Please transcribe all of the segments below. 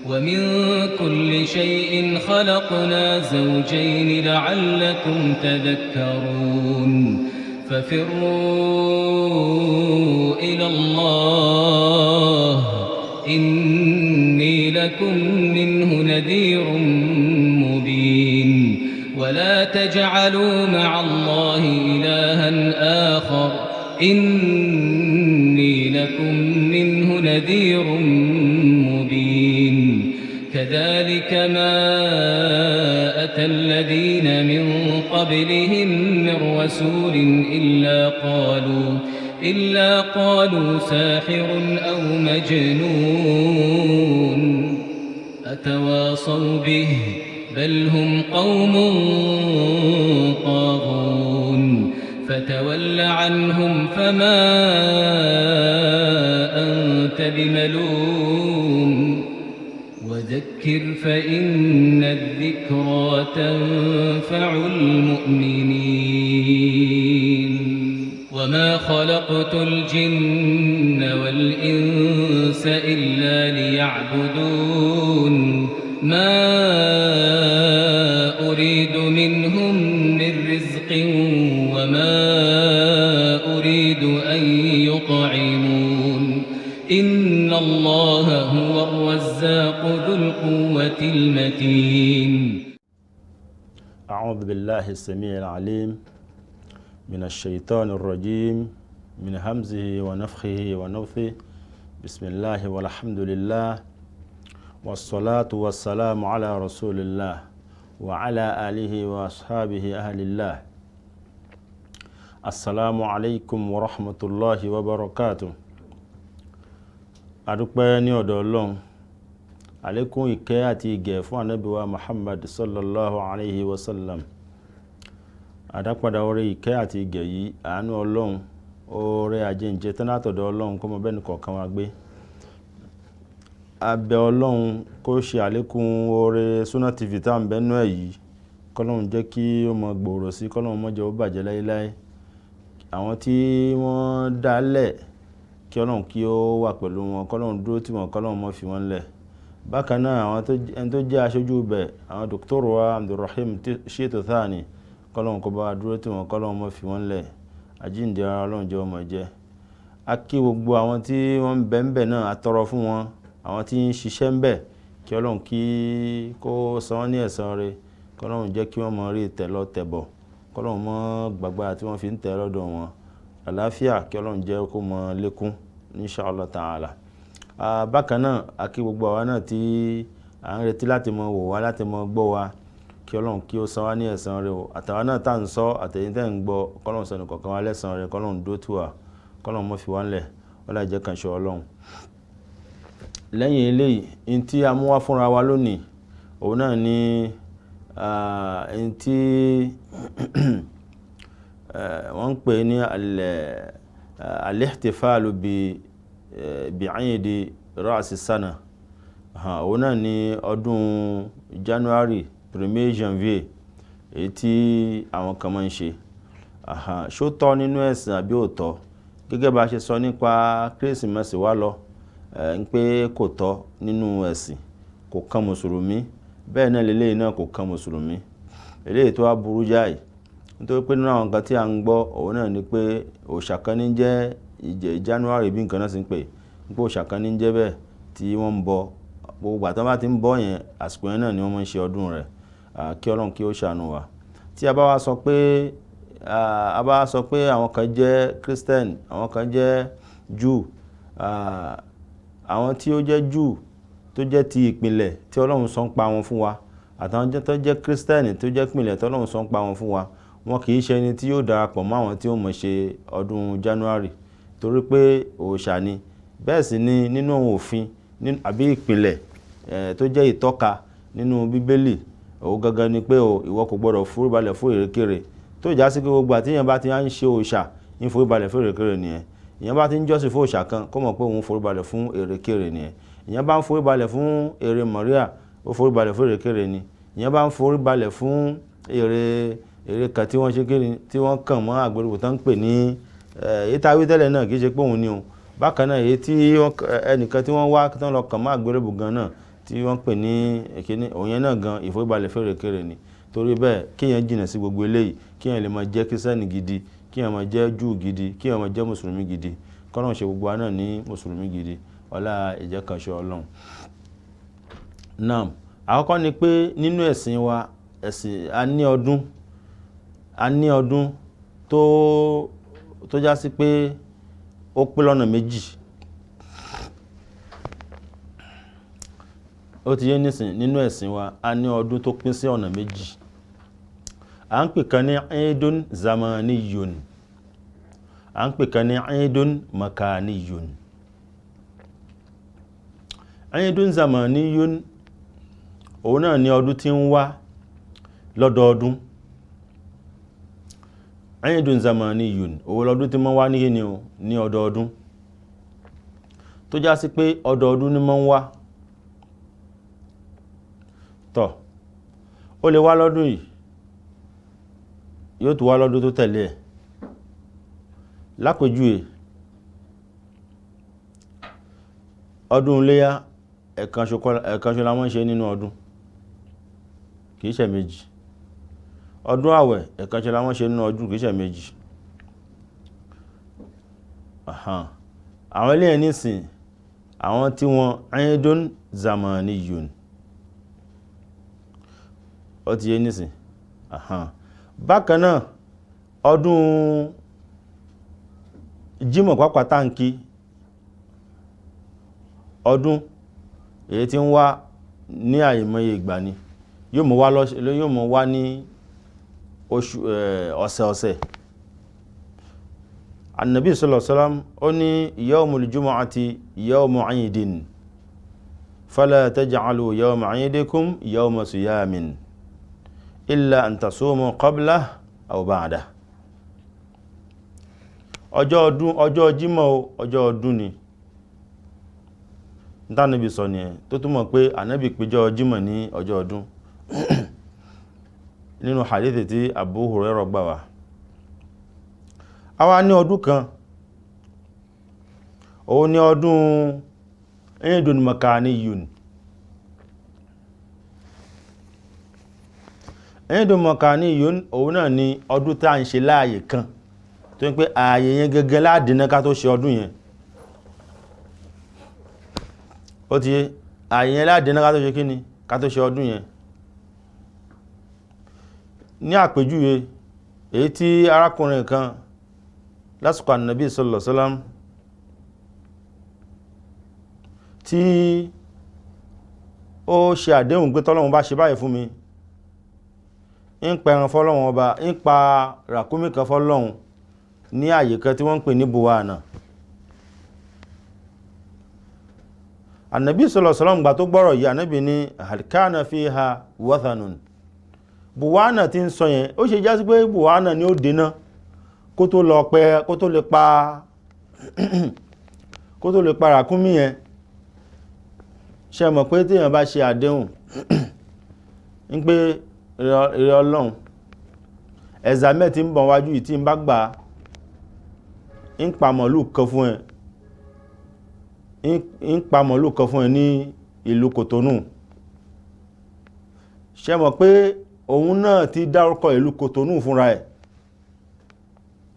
ومن كل شيء خلقنا زوجين لعلكم تذكرون ففروا إلى الله إني لكم منه نذير مبين ولا تجعلوا مع الله إلها آخر إني لكم منه نذير مبين كذلك ما أتى الذين من قبلهم من رسول إلا قالوا ساحر أو مجنون أتواصوا به بل هم قوم طاغون فتول عنهم فما أنت بملوم وذكر فإن الذكرى تنفع المؤمنين وما خلقت الجن والإنس إلا ليعبدون ما أريد منهم من رزق وما أريد أن يطعمون إن الله هو الرزاق ذو القوة المتين. أعوذ بالله السميع العليم من الشيطان الرجيم من همزه ونفخه ونفثه بسم الله والحمد لله والصلاة والسلام على رسول الله وعلى آله وأصحابه أهل الله. السلام عليكم ورحمة الله وبركاته. adúpẹ́ ní ọ̀dọ̀ Ọlọ́run, àlékún ìkẹ́ àti ìgẹ̀ fún Ànábì wa Muhammad sallallahu alayhi wa sallam. Àdápadà orí ìkẹ́ àti ìgẹ̀ yìí, àánú Ọlọ́run, oore àjíǹde tán látọ̀dọ̀ Ọlọ́run kó mọ bẹ́ẹ̀ nìkọ̀ọ̀kan wa gbé. A bẹ̀ Ọlọ́run kó ṣe àlékún oore Sunna TV tá ń bẹ́nu ẹ̀ yìí, kọ́lọ́run jẹ́ kí ó mọ gbòòrò sí, kọ́lọ́run má jẹ́ ó bàjẹ́ láíláí. Àwọn tí wọ́n dálẹ̀ kí Ọlọ́run kí ó wà pẹ̀lú wọn, kọ́lọ́run dúró tì wọ́n, kọ́lọ́run má fi wọ́n lẹ̀. Bákan náà àwọn ẹni tó jẹ́ aṣojú bẹ̀, àwọn Dr. wa Abdulrahim Shitu Thani, kọ́lọ́run kó bá dúró tì wọ́n, kọ́lọ́run má fi wọ́n lẹ̀. Àjíǹde ara Ọlọ́run jẹ́ ó máa jẹ́. A kí gbogbo àwọn tí wọ́n ń bẹ ńbẹ̀ náà, a tọrọ fún wọn, àwọn tí ń ṣiṣẹ́ ńbẹ̀, kí Ọlọ́run kí kó san wọ́n ní ẹ̀san rẹ̀, kọ́lọ́run jẹ́ kí wọ́n mọ rí tẹ̀lọ́ tẹ̀bọ̀, kọ́lọ́run mọ́ gbàgbà tí wọ́n fi ń tẹ̀ lọ́dọ̀ wọn. Àlàáfíà kí Ọlọ́run jẹ́ kó mọ lékún insha Allah ta'ala. Bákan náà a kí gbogbo àwa náà tí à ń retí láti mọ wò wá, láti mọ gbọ́ wa, kí Ọlọ́run kí ó san wá ní ẹ̀san rẹ̀ o. Àtàwa náà tá ń sọ àtẹ̀yin tẹ́ ń gbọ́, kọ́lọ́run san nìkọ̀ọ̀kan wá lẹ́san rẹ̀, kọ́lọ́run dúró tì wá, kọ́lọ́run má fi wá ńlẹ̀, ọlá jẹ́ kan ṣe Ọlọ́run. Lẹ́yìn eléyìí, in tí a mú wá fúnra wa lónìí, òun náà ni in tí wọ́n ń pè ní al-ihtifalu bi'idi ra'si sana. Òun náà ni ọdún January 1er Janvier, èyí tí àwọn kan máa ń ṣe. Ṣó tọ́ nínú ẹ̀sìn àbí ò tọ́? Gẹ́gẹ́ bá ṣe sọ nípa Kérésìmesì wá lọ, ń pé kò tọ́ nínú ẹ̀sìn, kò kan mùsùlùmí. Bẹ́ẹ̀ náà lélẹ́yìn náà kò kan mùsùlùmí. Eléyìí tó wá burú jáì, nítorí pé nínú àwọn nǹkan tí a ń gbọ́, òun náà ni pé òòṣà kan ní jẹ́ January bí nǹkan náà sì ń pè, pé òòṣà kan ní jẹ́ bẹ́ẹ̀ tí wọ́n ń bọ. Gbogbo àtọ́ bá ti ń bọ yẹn, àsìkò yẹn náà ni wọ́n máa ń ṣe ọdún rẹ̀. Kí Ọlọ́run kí ó ṣàánú wa. Tí a bá wá sọ pé àwọn kan jẹ́ Christian, àwọn kan jẹ́ Jew, àwọn tí ó jẹ́ Jew tó jẹ́ ti ìpìlẹ̀ tí Ọlọ́run sọ ń pa wọn fún wa, àtàwọn tó jẹ́ Christian tó jẹ́ ìpìlẹ̀ tí Ọlọ́run sọ ń pa wọn fún wa, wọn kì í ṣe ẹni tí yóò darapọ̀ mọ́ àwọn tí ó mọ̀ ṣe ọdún January, torí pé òòṣà ni. Bẹ́ẹ̀ sì ni nínú òfin àbí ìpìlẹ̀ tó jẹ́ ìtọ́ka nínú Bíbélì, òun gangan ni pé ìwọ kò gbọdọ̀ foríbalẹ̀ fún èrèkèrè. Tó já sí pé gbogbo àti èèyàn bá ti ń ṣe òòṣà, ń foríbalẹ̀ fún èrèkèrè nìyẹn. Èèyàn bá ti ń jọ́sìn fún òòṣà kan, kó mọ̀ pé òun foríbalẹ̀ fún èrèkèrè nìyẹn. Èèyàn bá ń foríbalẹ̀ fún ère Maria, ó foríbalẹ̀ fún èrèkèrè ni. Èèyàn bá ń foríbalẹ̀ fún ère kan tí wọ́n ṣe kiri, tí wọ́n kàn mọ́ àgbélébùú tán ń pè ní èyí tá a wí tẹ́lẹ̀ náà, kì í ṣe pé òun ni o. Bákan náà èyí tí ẹnìkan tí wọ́n wá tán lọ kàn mọ́ àgbélébùú gan náà, tí wọ́n pè ní èkíní òun yẹn náà gan ìforíbalẹ̀ fèrèkèrè ni. Torí bẹ́ẹ̀ kíyàn jìnà sí gbogbo eléyìí, kíyàn lè máa jẹ́ kírísítẹ́nì gidi, kíyàn máa jẹ́ júù gidi, kíyàn máa jẹ́ mùsùlùmí gidi. Kọ́lọ́run ṣe gbogbo wa náà ní mùsùlùmí gidi ọlá ìjẹ́kanṣe Ọlọ́run. Naam, àkọ́kọ́ ni pé nínú ẹ̀sìn wa, a ní ọdún tó já sí pé ó pín lọ́nà méjì. Ó ti yé nísìn, nínú ẹ̀sìn wa a ní ọdún tó pín sí ọ̀nà méjì. À ń pè kan ní Eidun Zamaniyun, à ń pè kan ní Eidun Makaniyun. Eidun Zamaniyun òun náà ni ọdún tí ń wá lọ́dọọdún. Eidun Zamaniyun òun lọ́dún tí máa ń wá ní ọdọọdún, tó já sí pé ọdọọdún ni máa ń wá. Tọ́, ó lè wá lọ́dún yìí, yóò tún wá lọ́dún tó tẹ̀lé ẹ̀. Lápèjúwe, ọdún Iléyá ẹ̀kan ṣoṣo la máa ń ṣe nínú ọdún, kìí ṣe méjì. Ọdún àwẹ̀ ẹ̀kan ṣoṣo la máa ń ṣe nínú ọdún, kìí ṣe méjì. Àwọn eléyìí nísìn, àwọn tí wọ́n Eidun Zamaniyun, ó ti yé nísìn. Bákan náà ọdún Jímọ̀ pápá táǹkì, ọdún èyí tí ń wá ní àìmọye ìgbà ni, yóò mọ̀ wá ní oṣù ọ̀sẹ̀ọ̀sẹ̀. Annabi sallallahu alaihi wasallam ó ní yawmul jumu'ati yawmu 'idin fala taj'alu yawma 'idikum yawma siyamin illa an tasumu qablahu aw ba'dahu. Ọjọ́ Jímọ̀ ọjọ́ ọdún ni. Níta Ànábì sọ ni ẹ̀, tó túmọ̀ pé Ànábì péjọ Jímọ̀ ní ọjọ́ ọdún. Nínú hadithi tí Abu Hurairah gbà wá. A wá ní ọdún kan, òun ni ọdún Eidun Makaniyun. Eidun Makaniyun òun náà ni ọdún tá ń ṣe láàyè kan, tó ń pé ààyè yẹn gẹ́gẹ́ láàdínà ká tó ṣe ọdún yẹn. Ó ti yé, ààyè yẹn láàdínà ká tó ṣe kíni, ká tó ṣe ọdún yẹn. Ní àpèjúwe, èyí tí arákùnrin kan lásìkò Ànábì sallallahu alaihi wasallam tí ó ṣe àdéhùn pé tọ́lọ́run bá ṣe báyìí fún mi, ń pẹran fọ́lọ́run ọba, ń pa ràkúnmí kan fọ́lọ́run ní àyè kan tí wọ́n ń pè ní Buwana. Ànábì sallallahu alaihi wasallam gbà tó gbọ́rọ̀ yìí, Ànábì ní hal kana fiha wathanun. Buwana tí ń sọ yẹn, ó ṣe jásí pé Buwana ni ó dènà kó tó lè pa ràkúnmí yẹn. Ṣé mọ̀ pé tí èèyàn bá ṣe àdéhùn ń pé ìrẹ́ Ọlọ́run, ẹ̀zàmẹ́ tí ń bọ̀ wájú yìí tí ń bá gbà ń pa màlúù kan fún ẹ, ní ìlú Kòtónù. Ṣé mọ̀ pé òun náà ti dárúkọ ìlú Kòtónù fúnra ẹ̀,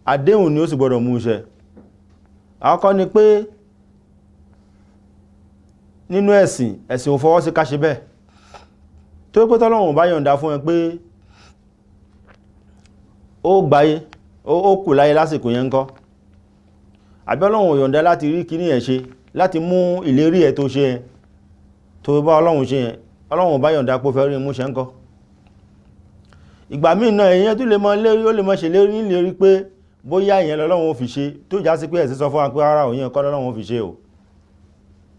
àdéhùn ni ó sì gbọdọ̀ mú ṣẹ. Àkọ́kọ́ ni pé nínú ẹ̀sìn ò fọwọ́ sí ká ṣe bẹ́ẹ̀. Tó pé tọ́lọ́run bá yọ̀ǹda fún ẹ pé ó gbáyé, ó kù láyé lásìkò yẹn ńkọ́, àbí Ọlọ́run ò yọ̀ǹda láti rí kíní ẹ̀ ṣe, láti mú ìlérí ẹ̀ tó ṣe ẹ̀, tó bá Ọlọ́run ṣe ẹ̀, Ọlọ́run bá yọ̀ǹda pé ó fẹ́ rí mú ṣe ńkọ́. Ìgbà míì náà èyàn tó lè mọ lérí, ó lè mọ ṣe lérí nílérí pé bóyá ìyẹn l'Ọlọ́run ó fi ṣe, tó já sí pé ẹ̀sìn sọ fún wa pé ara òyìn kọ́ l'Ọlọ́run ó fi ṣe o,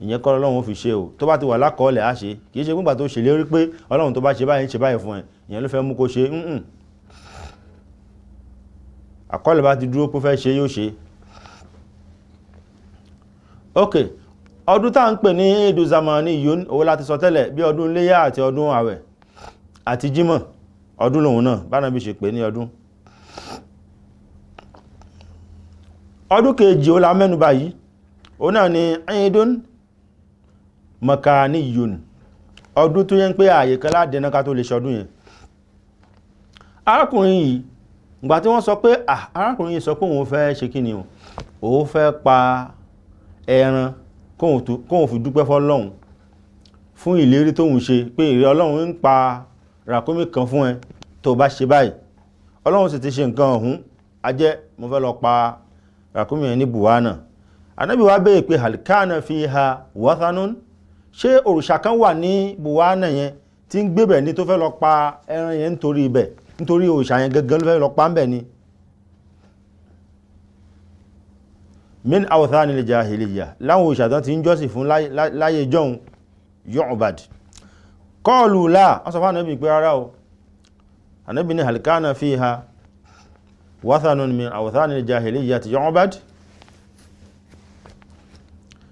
ìyẹn kọ́ l'Ọlọ́run ó fi ṣe o. Tó bá ti wà lákọọ́lẹ̀ á ṣe, kìí ṣe gbígbà tó ṣe lérí pé Ọlọ́run tó bá ṣe báyìí ṣe báyìí fún ẹ, ìyẹn ló fẹ́ mú kó ṣe. Àkọọ́lẹ̀ bá ti dúró pé fẹ́ ṣe yóò ṣe. Ok, ọdún tá ń pè ní Eidun Zamaniyun owó láti sọ tẹ́lẹ̀, bí ọdún Iléyá àti ọdún àwẹ̀ àti Jímọ̀, ọdún lòun náà bá Ànábì ṣe pè ní ọdún. Ọdún kejì ó la mẹ́nubà yìí, ó náà ni Eidun Makaniyun. ọdún tó yẹn pé ààyè kan ládẹ́ná ká tó lè ṣọdún yẹn. Arákùnrin yìí ìgbà tí wọ́n sọ pé arákùnrin yìí sọ pé òun fẹ́ ṣe kí ni o, òun fẹ́ pa ẹran kóhun fi dúpẹ́ fọ́lọ́hun fún ìlérí tóhun ṣe pé ìrẹ́ Ọlọ́run ń pa ràkúnmí kan fún ẹ tó bá ṣe báyìí, Ọlọ́run sì ti ṣe nǹkan ọ̀hún, a jẹ́ mo fẹ́ lọ pa ràkúnmí yẹn ní Buwana. Ànábì wá béèrè pé hal kana fiha wathanun, ṣé òrìṣà kan wà ní Buwana yẹn tí ń gbébẹ̀ ní tó fẹ́ lọ pa ẹran yẹn nítorí ibẹ̀, nítorí òrìṣà yẹn gẹ́gẹ́ ló fẹ́ lọ pa ń bẹ̀ ni. Min awthanil jahiliya, láwọn òrìṣà tán ti ń jọ́sìn fún láyé jọ́un yu'bad. Qalu la, wọ́n sọ fún Ànábì pé rárá o. Ànábì ní hal kana fiha wathanun min awthanil jahiliyyati yu'bad,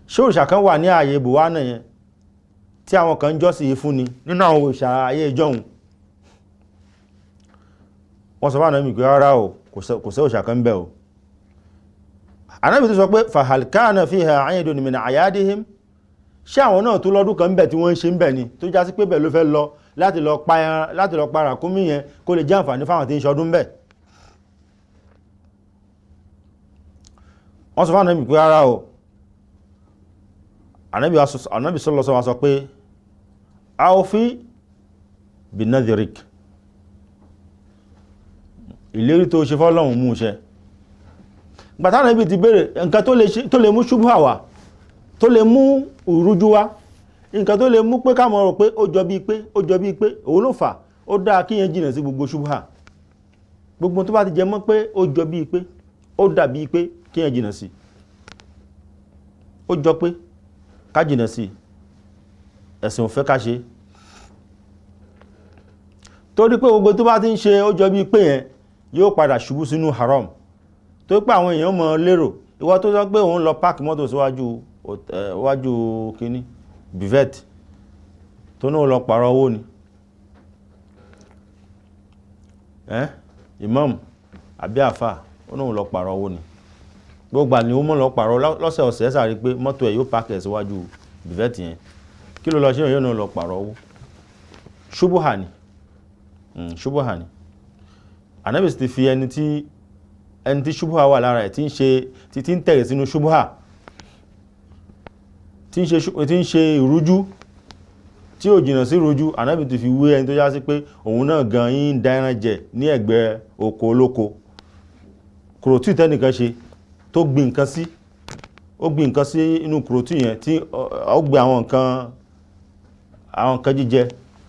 ṣé òrìṣà kan wà ní ààyè Buwana yẹn tí àwọn kan jọ́sìn fún ni nínú àwọn òrìṣà ayé jọ́un. Wọ́n sọ fún Ànábì pé rárá o, kò sí òrìṣà kan bẹ̀ o. Ànábì tó sọ pé fa hal kana fiha 'aydun min a'yadihim, ṣé àwọn náà tó lọ́dún kan bẹ̀ tí wọ́n ń ṣe ń bẹ̀ ni tó já sí pé bẹ̀ ló fẹ́ lọ láti lọ pa ràkúnmí yẹn kó lè jẹ́ àǹfààní fáwọn tí ń ṣọdún bẹ̀. Wọ́n sọ fún Ànábì pé rárá o. Ànábì sallallahu alaihi wasallam sọ pé awfi binadhirik, ìlérí tó ṣe fọ́lọ́hun mú ṣẹ. Gbàtà Ànábì ti béèrè nǹkan tó lè mú ṣubha wá, tó lè mú ìrújú wá, nǹkan tó lè mú pé ká mọ̀ rò pé ó jọ bí pé òun ló fà, ó dáa kí yẹn jìnà sí gbogbo ṣubha. Gbogbo tó bá ti jẹ mọ́ pé ó jọ bí pé ó dàbí pé kí yẹn jìnà sí, ó jọ pé ká jìnà sí, ẹ̀sìn ò fẹ́ ká ṣe. Torí pé gbogbo tó bá ti ń ṣe ó jọ bí pé yẹn yóò padà ṣubú sínú haram. Tó pé àwọn èèyàn mọ̀ lérò, ìwọ tó sọ pé òun lọ páàkì mọ́tò síwájú kíní bivet tó náà lọ pààrọ̀ owó ni, imam àbí àfà ó náà lọ pààrọ̀ owó ni, gbogbo àní ó mọ́ lọ pààrọ̀ lọ́sẹ̀ ọ̀sẹ̀ sàrí pé mọ́tò ẹ̀ yóò páàkì síwájú bivet yẹn, kí ló lọ ṣe yóò náà lọ pààrọ̀ owó. ṣubuha ni. Ànábì sì ti fi ẹni tí ṣubuha wà lára ẹ̀ tí ń tẹ̀rẹ̀ sínú ṣubuha, tí ń ṣe ìrújú tí ó jìnà sí ìrújú, Ànábì ti fi wé ẹni tó já sí pé òun náà gan yín dá ẹran jẹ ní ẹ̀gbẹ́ oko olóko. Kòròtù tẹ́nìkan ṣe tó gbìn nǹkan sí inú kòròtù yẹn tí ó gbé àwọn nǹkan jíjẹ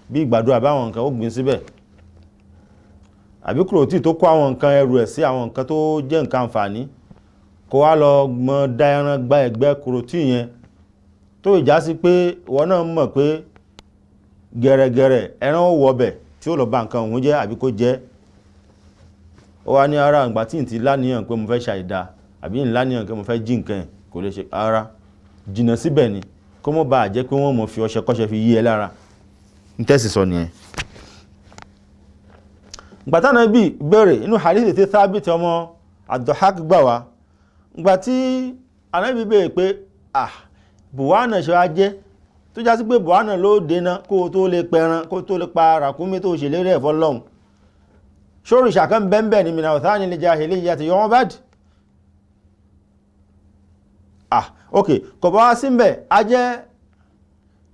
bí ìgbàdo àbí àwọn nǹkan ó gbìn síbẹ̀, àbí kòròtù tó kó àwọn nǹkan ẹrù ẹ̀ sí àwọn nǹkan tó jẹ́ nǹkan àǹfààní, kó wá lọ mọ dá ẹran gba ẹ̀gbẹ́ kòròtù yẹn tó ìjá sí pé wọ́n náà mọ̀ pé gẹ̀rẹ̀gẹ̀rẹ̀ ẹran ó wọbẹ̀ tí ó lọ bá nǹkan òun jẹ́ àbí kó jẹ́. Ó wá ní ara ìgbà tí n ti láníyàn pé mo fẹ́ ṣàìdá àbí n láníyàn pé mo fẹ́ jí nǹkan ẹ̀ kò lè ṣe ara jìnà síbẹ̀ ni, kó mọ́ bá jẹ́ pé wọ́n mọ̀ fi ọṣẹ kọ́ṣẹ́ fi yí ẹ lára. ń tẹ́sì sọ nìyẹn. Gbàtà Ànábì bẹ̀rẹ̀ inú hadith tí Thabit ọmọ Ad-Dahhak gbà wá, gbà tí Ànábì bẹ̀rẹ̀ pé Buwana ṣe wá jẹ́ tó já sí pé Buwana ló dènà kó tó lè pẹran, kó tó lè pa ràkúnmí tó ṣe lérí ẹ̀fọ́ lọ́hun, ṣóòrìṣà kan bẹ́ẹ̀ ní min awthanil jahiliyyati yu'bad. Ok, kò bá wá sí mbẹ̀, a jẹ́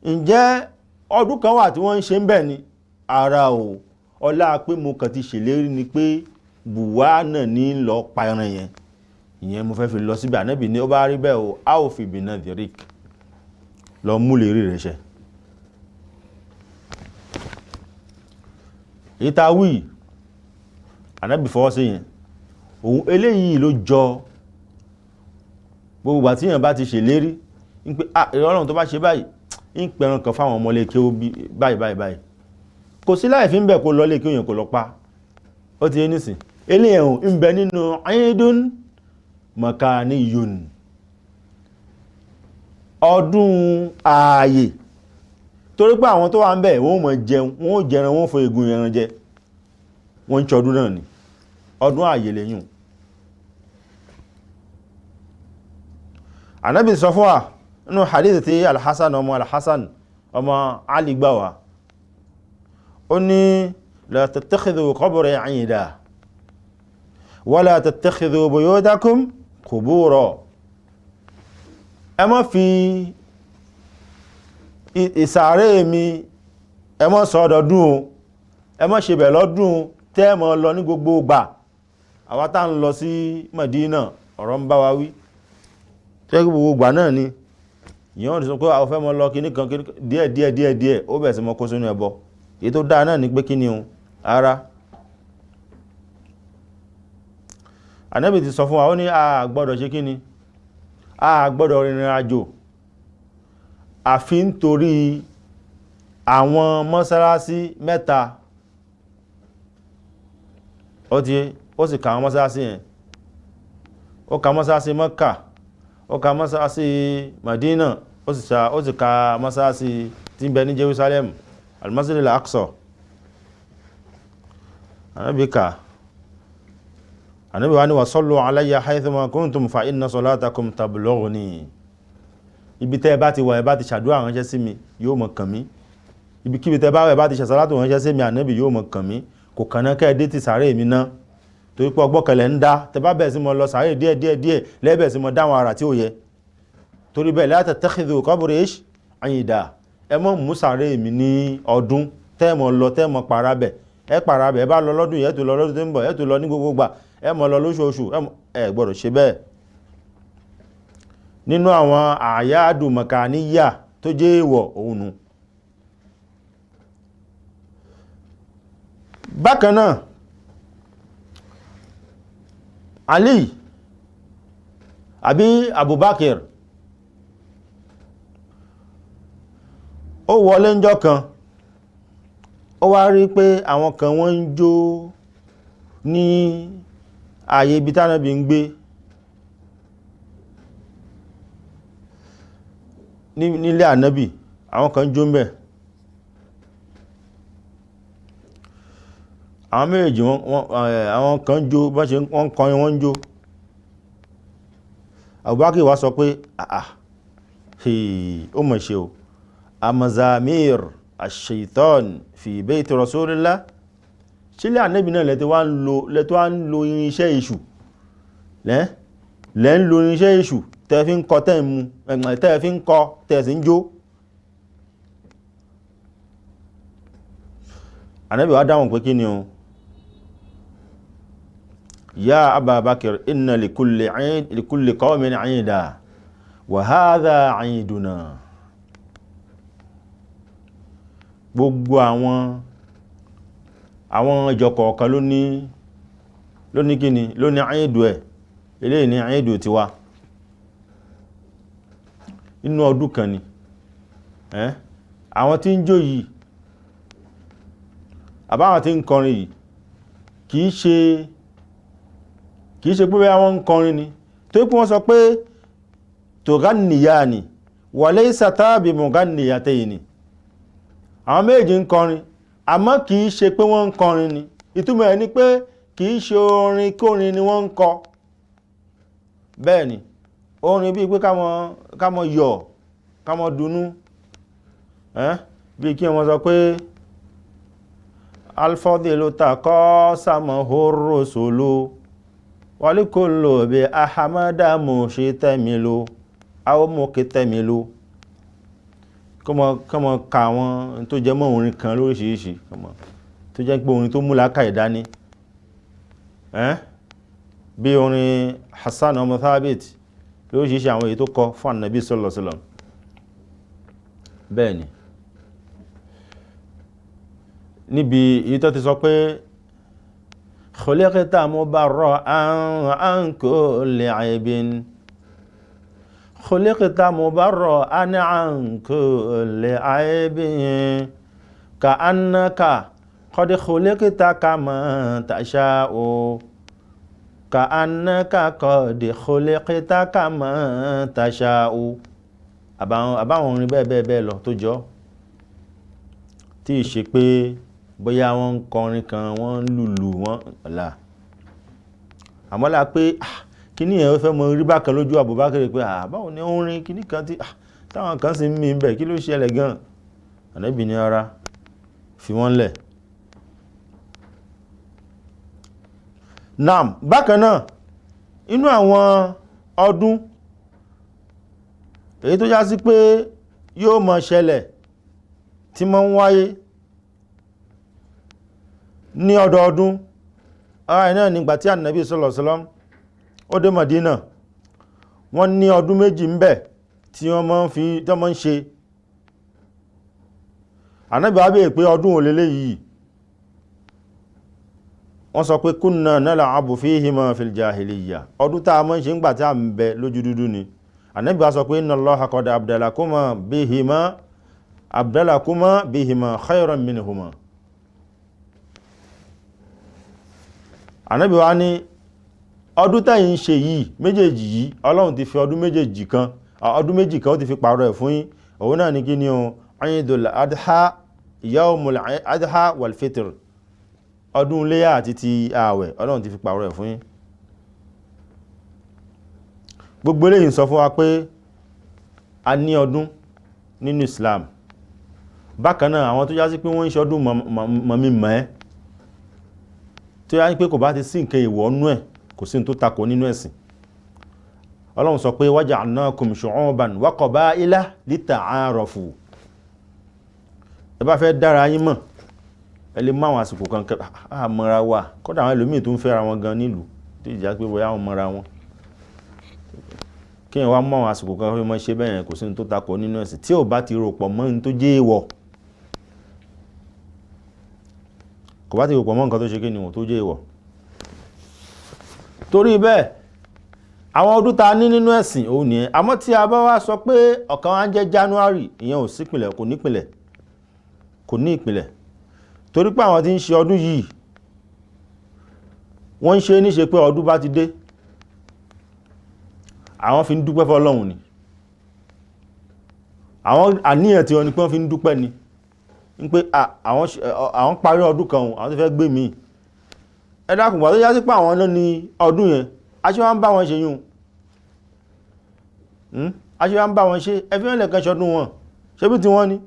ǹjẹ́ ọdún kan wà tí wọ́n ń ṣe ń bẹ̀ ni? Ara o, ọlá pé mo kàn ti ṣèlérí ni pé Buwana ní lọ pa ẹran yẹn, ìyẹn mo fẹ́ fi lọ síbẹ̀. Ànábì ní ó bá rí bẹ́ẹ̀ o, awfi binadhirik, lọ mú lè rí rẹ̀ ṣẹ. Ìtawí Ànábì fọwọ́ sí yẹn, òun eléyìí ló jọ gbogbo àti yẹn bá ti ṣèlérí ń pé Ọlọ́run tó bá ṣe báyìí ń pẹran kan fáwọn ọmọ lè kí ó báyìí, kò sí láì fi ń bẹ̀ kó lọ lè kí òyìn kò lọ pa. Ó ti yé nísìn, eléyìí ń bẹ nínú aidun makaniyun, ọdún ààyè, torí pé àwọn tó wà ń bẹ̀ wọ́n mọ̀ jẹun, wọ́n jẹran, wọ́n fọ egun ẹran jẹ, wọ́n ń ṣọdún náà ni, ọdún ààyè lẹ́yìn. Ànábì sọ fún wa nínú hadith tí Al-Hasan ọmọ Al-Hasan ọmọ Ali gbà wá ó ní la tattakhidhu qabri 'ida wala tattakhidhu buyutakum qubura ẹ má fi ìsàárè mi ẹ má sọ ọdọọdún ẹ má ṣe bẹ̀ lọ́dún tẹ́ mọ́ lọ ní gbogbo gbà àwa tá ń lọ sí Madina ọ̀rọ̀ ń bá wa wí tẹ́ gbogbo gbà náà ni ìyọ́n ti sọ pé àwọn fẹ́ mọ́ lọ kíníkan díẹ̀ ó bẹ̀ sí mọ́ kó sínú ẹbọ èyí tó dáa náà ní pé kíní ohun ara Ànábì ti sọ fún wa ó ní a gbọ́dọ̀ ṣe kíni a gbọ́dọ̀ rìnrìn àjò àfi nítorí àwọn mọ́sálásí mẹ́ta ó sì ka àwọn mọ́sálásí yẹn ó ka mọ́sálásí Mọ́kà ó ka mọ́sálásí Madina ó sì ka mọ́sálásí tí ń bẹ ní Jerusalem al-Masjid al-Aqsa Ànábì ká Ànábì wá ní wa sallu alayya haythuma kuntum fa inna salatakum tablughuni ibi tẹ́ bá ti wà ẹ bá ti ṣàdúrà ránṣẹ́ sí mi yóò mọ̀ kàn mí ibi kíbi tẹ́ bá wà ẹ bá ti ṣàsálátù ránṣẹ́ sí mi Ànábì yóò mọ̀ kàn mí kò kàn náà kẹ́ẹ̀dé ti sàárè mi náà torí pé ọgbọ́kẹ̀lẹ̀ ń dá tẹ́ bá bẹ̀ẹ̀ sí mọ́ lọ sàárè díẹ̀ lẹ́bẹ̀ẹ̀ sí mọ́ dáwọn ara tí ó yẹ torí bẹ́ẹ̀ la tattakhidhu qabri 'ida ẹ mọ́ mú sàárè mi ní ọdún tẹ́ẹ̀mọ̀ lọ tẹ́ẹ̀mọ̀ parabẹ̀ ẹ bá lọ lọ́dún yẹ́ tó lọ lọ́dún tó ń bọ̀ ẹ tó lọ ní gbogbo gbà ẹ mọ́ lọ lóṣooṣù ẹ gbọ́dọ̀ ṣe bẹ́ẹ̀ nínú àwọn àyádù màkàníyà tó jẹ́ èèwọ̀ òun nù bákan náà Ali àbí Abubakar ó wọlé ńjọ́ kan ó wá rí pé àwọn kan wọ́n ń jó ní ààyè ibi tánàbí ń gbé nílé ànábì àwọn kan jó ń bẹ̀ àwọn méjèèjì àwọn kan jó bá ṣe wọ́n kọrin wọ́n jó Abubakar wá sọ pé ó mọ̀ ṣe o amazamir ash-shaytan fi bayti rasulillah sílẹ̀ ànábì náà lẹ́tọ́ wá ń lo irinṣẹ́ èṣù lẹ́ ń lo irinṣẹ́ èṣù tẹ́ fi ń kọ tẹ́ mú tẹ́ fi ń kọ tẹ́ sì ń jó ànábì wá dáhùn pé kí ni o ya Abubakar inna likulli qawmin 'ida wa hadha 'iduna gbogbo àwọn ìjọ kọ̀ọ̀kan ló ní kíni ló ní àìdù ẹ̀ eléyìí ní àìdù tiwa inú ọdún kan ni àwọn tí ń jó yìí àbáwọn tí ń kọrin yìí kìí ṣe pé wọ́n ń kọrin ni tó pé wọ́n sọ pé tuganniyani wa laysata bi muganniyatayni àwọn méjì ń kọrin àmọ́ kìí ṣe pé wọ́n ń kọrin ni ìtumọ̀ ẹ̀ ni pé kìí ṣe orin kórin ni wọ́n ń kọ bẹ́ẹ̀ ni orin bíi pé ká mọ yọ̀ ká mọ dunú bíi kí wọ́n sọ pé alfadilu taqasamahu rusulu walikullu bi ahamada mushitamilu aw mukitamilu kọmọ ka àwọn tó jẹ mọ́ orin kan lóríṣìíríṣìí tó jẹ́ pé orin tó mú làákàyè ìdání bí orin Hassan ọmọ Thabit lóríṣìíríṣìí àwọn èyí tó kọ fún Ànábì sallallahu alaihi wasallam bẹ́ẹ̀ ni níbi èyí tó ti sọ pé khuliqta mubarra'an an kulli 'aybin خلقت مبرأ عن كل عيب كأنك قد خلقت كما تشاء كأنك قد خلقت كما تشاء àbáwọn orin bẹ́ẹ̀ lọ tó jọ tí ì ṣe pé bóyá wọ́n ń kọrin kan wọ́n ń lùlù wọ́n ọ̀la àmọ́lá pé kíní ẹ̀ fẹ́ mọ rí bákan lójú Abubakar pé báwo ni ó ń rin kíní kan tí táwọn kan sì ń mí bẹ̀ kí ló ṣẹlẹ̀ gan Ànábì ní ara fi wọ́n lẹ̀. Naam, bákan náà inú àwọn ọdún èyí tó já sí pé yóò máa ṣẹlẹ̀ tí máa ń wáyé ní ọdọọdún, ara náà nígbà tí Ànábì sallallahu alaihi wasallam ó dé Madina, wọ́n ní ọdún méjì ń bẹ tí wọ́n máa ń ṣe. Ànábì wá béèrè pé ọdún òlélé yìí, wọ́n sọ pé kunna nal'abu fihima fil jahiliya, ọdún tá a máa ń ṣe ńgbà tí a ń bẹ lójú dúdú ni. Ànábì wá sọ pé inna Allaha qad abdalakuma bihima khayran minhuma. Ànábì wá ní ọdún tẹ́yìn ṣe yìí méjèèjì yìí, Ọlọ́run ti fi ọdún méjì kan ó ti fi pààrọ̀ ẹ̀ fún yín. Òun náà ní kí ni o, Eidul Adha, Yawmul Adha wal Fitr, ọdún Iléyá àti ti ààwẹ̀, Ọlọ́run ti fi pààrọ̀ ẹ̀ fún yín. Gbogbo eléyìí sọ fún wa pé a ní ọdún nínú Islam. Bákan náà àwọn tó já sí pé wọ́n ń ṣe ọdún mọ̀mí-mọ̀ tó yá ní pé kò bá ti sí nǹkan ìwọ̀ nú ẹ̀, kò sí tó takò nínú ẹ̀sìn. Ọlọ́run sọ pé waja'alnakum shu'uban wa qaba'ila lita'arafu. Ẹ bá fẹ́ dára yín mọ̀, ẹ lè mọ̀ àwọn àsìkò kan mọ́ra wà, kódà àwọn ẹlòmíì tó ń fẹ́ra wọn gan nílùú tó ìjà pé bóyá wọn mọ́ra wọn. Kí ẹ wá mọ̀ àwọn àsìkò kan fẹ́ mọ́ ṣe bẹ́ẹ̀, kò sí tó takò nínú ẹ̀sìn tí ò bá ti rò pọ̀ mọ́ ní tó jẹ́ èèwọ̀. Kò bá ti rò pọ̀ mọ́ nǹkan tó ṣe kí ni wọ́n tó jẹ́ èèwọ̀. Torí bẹ́ẹ̀ àwọn ọdún ta ní nínú ẹ̀sìn òun nìyẹn. Àmọ́ tí a bá wá sọ pé ọ̀kan wá jẹ́ January, ìyẹn ò sí ìpìlẹ̀, kò ní ìpìlẹ̀. Torí pé àwọn tí ń ṣe ọdún yìí wọ́n ń ṣe níṣe pé ọdún bá ti dé, àwọn fi ń dúpẹ́ fọ́lọ́run ni. Àwọn àníyàn tí wọ́n ní pé wọ́n fi ń dúpẹ́ ni ń pé àwọn parí ọdún kan, àwọn tó fẹ́ gbé mi. Ẹ dákun, gbà tó yá sí pé àwọn náà ní ọdún yẹn, a ṣe wá ń bá wọn ṣe yún, a ṣe wá ń bá wọn ṣe, ẹ fi wọ́n lẹ̀kan ṣọdún wọn, ṣe bí ti wọ́n ní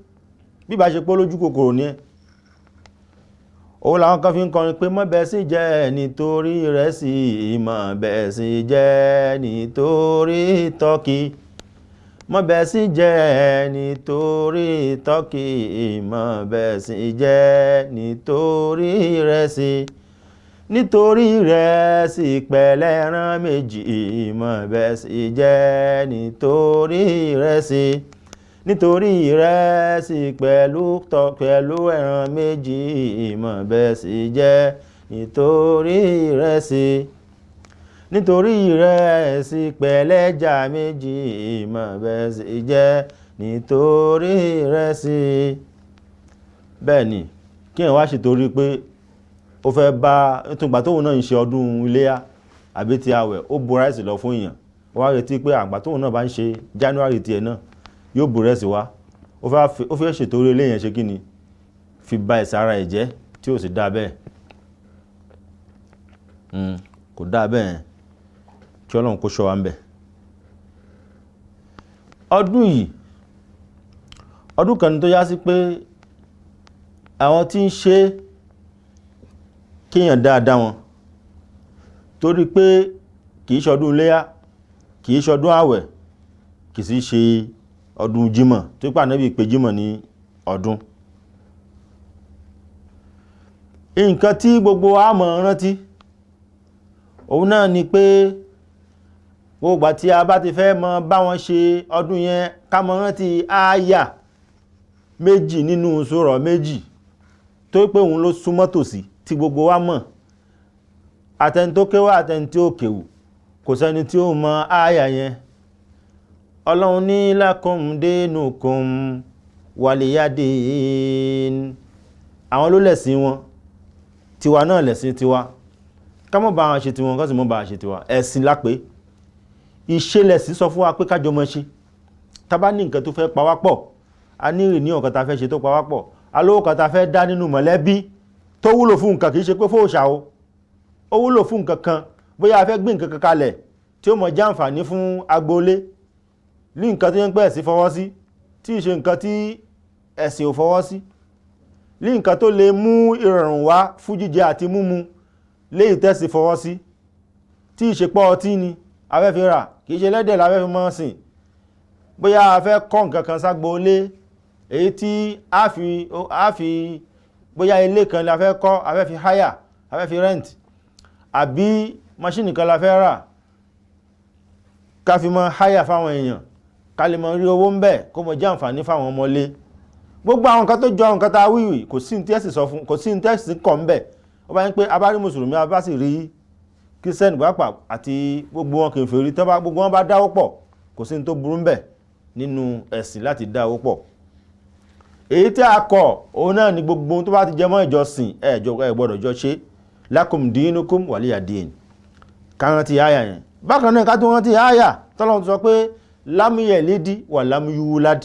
bí bá ṣe pọ́ lójú kòkòrò ní ẹ. Òun làwọn kan fi ń kọrin pé mọ́ bẹ́ẹ̀ sí jẹ́ nítorí ìrẹsì, mọ́ bẹ́ẹ̀ sí jẹ́ nítorí tọ́kì, mọ́ bẹ́ẹ̀ sí jẹ́ nítorí tọ́kì, mọ́ bẹ́ẹ̀ sí jẹ́ nítorí ìrẹsì, nítorí ìrẹsì pẹ̀lẹ́ran méjì, mọ́ bẹ́ẹ̀ sí jẹ́ nítorí ìrẹsì, nítorí ìrẹsì pẹ̀lú ẹran méjì, mọ́ bẹ́ẹ̀ sì jẹ́ nítorí ìrẹsì, nítorí ìrẹsì pẹ̀lẹ́jà méjì, mọ́ bẹ́ẹ̀ sì jẹ́ nítorí ìrẹsì. Bẹ́ẹ̀ ni kí ẹ̀ wá ṣe torí pé ó fẹ́ bá ìtùgbà tóun náà ń ṣe ọdún Iléyá àbí ti àwẹ̀, ó bu ráìsì lọ fún èèyàn, ó wá retí pé àgbà tóun náà bá ń ṣe January tiẹ̀ náà yóò bù rẹ̀ sí wá. Ó fẹ́ ṣètò orí ilé yẹn ṣe kí ni, fi ba ìsára ẹ̀ jẹ́, tí ó sì dá bẹ́ẹ̀. Kò dá bẹ́ẹ̀, kí Ọlọ́run kó ṣọ́ wa ń bẹ̀. Ọdún yìí, ọdún kan tó yá sí pé àwọn tí ń ṣe kíyàn dáadáa wọn, torí pé kìí ṣọdún Iléyá, kìí ṣọdún àwẹ̀, kìí sì ṣe ọdún Jímọ̀, tó pà Ànábì pé Jímọ̀ ní ọdún. Nǹkan tí gbogbo wa mọ̀ rántí òun náà ni pé gbogbo tí a bá ti fẹ́ mọ bá wọn ṣe ọdún yẹn, ká mọ̀ rántí ááyà méjì nínú sùúrà méjì tó pé òun ló súnmọ́ tòsí tí gbogbo wa mọ̀. Àtẹni tó kéwú àtẹni tí ó kéwú, kò sẹ́ni tí ó mọ ááyà yẹn. Ọlọ́run ní lakum dinukum waliyadin. Àwọn ló lẹ̀sìn wọn, tiwa náà lẹ̀sìn tiwa. Ká mọ́ bá wọn ṣe tiwọn, ká sì mọ́ bá wọn ṣe tiwa. Ẹ̀sìn lápé. Ìṣẹlẹ̀sìn sọ fún wa pé kájọ mọ́ ṣe. Tá bá ní nǹkan tó fẹ́ pa wá pọ̀, a ní ìrìn ní ọ̀kan tá fẹ́ ṣe tó pa wá pọ̀, a lówó kan tá fẹ́ dá nínú mọ̀lẹ́bí tó wúlò fún nǹkan, kìí ṣe pé fóòṣà o. Ó wúlò fún nǹkan kan, bóyá a fẹ́ gbé nǹkan kan kalẹ̀ tí ó mọ̀ jẹ́ àǹfààní fún agboolé, ní nǹkan tó yẹn pẹ́ sí fọwọ́ sí, tí ì ṣe nǹkan tí ẹ̀sìn ò fọwọ́ sí, ní nǹkan tó lè mú ìrọ̀rùn wá fún jíjẹ àti múmu léyìí tẹ́sì fọwọ́ sí, tí ìṣepọ̀ ọtí ni afẹ́ fi rà, kìí ṣe lẹ́dẹ̀ láfẹ́ fi mọ́ sìn, bóyá a fẹ́ kọ́ nǹkan kan ságbó lé èyí tí a fi bóyá ilé kan la fẹ́ kọ́, a fẹ́ fi háyà, a fẹ́ fi rent, àbí maṣíìnì kan la fẹ́ rà ká fi mọ́ háyà fáwọn èèyàn ká lè mọ́ rí owó ń bẹ̀ kó mọ́ jẹ́ àǹfààní fáwọn ọmọlé. Gbogbo àwọn nǹkan tó jọ nǹkan tá a wíwì kò sí ní tẹ́sì sọ fún, kò sí ní tẹ́sì kọ̀ ń bẹ̀. Ó bá ń pé abárí mùsùlùmí a bá sì rí kírísítẹ́nì pàápàá àti gbogbo wọn kèfèrí tó bá gbogbo wọn bá dáwó pọ̀, kò sí ní tó burú ń bẹ̀ nínú ẹ̀sìn láti dáwó pọ̀. Èyí tí a kọ̀ òun náà ni gbogbo tó bá ti jẹ mọ́ ìjọsìn ẹ gbọ́dọ̀ jọ ṣe, lakum dinukum waliya din. Ká rántí àyà yẹn. Bákan náà ká tó rántí àyà tọ́lọ́run ti sọ pé lam yalidi wa lam yulad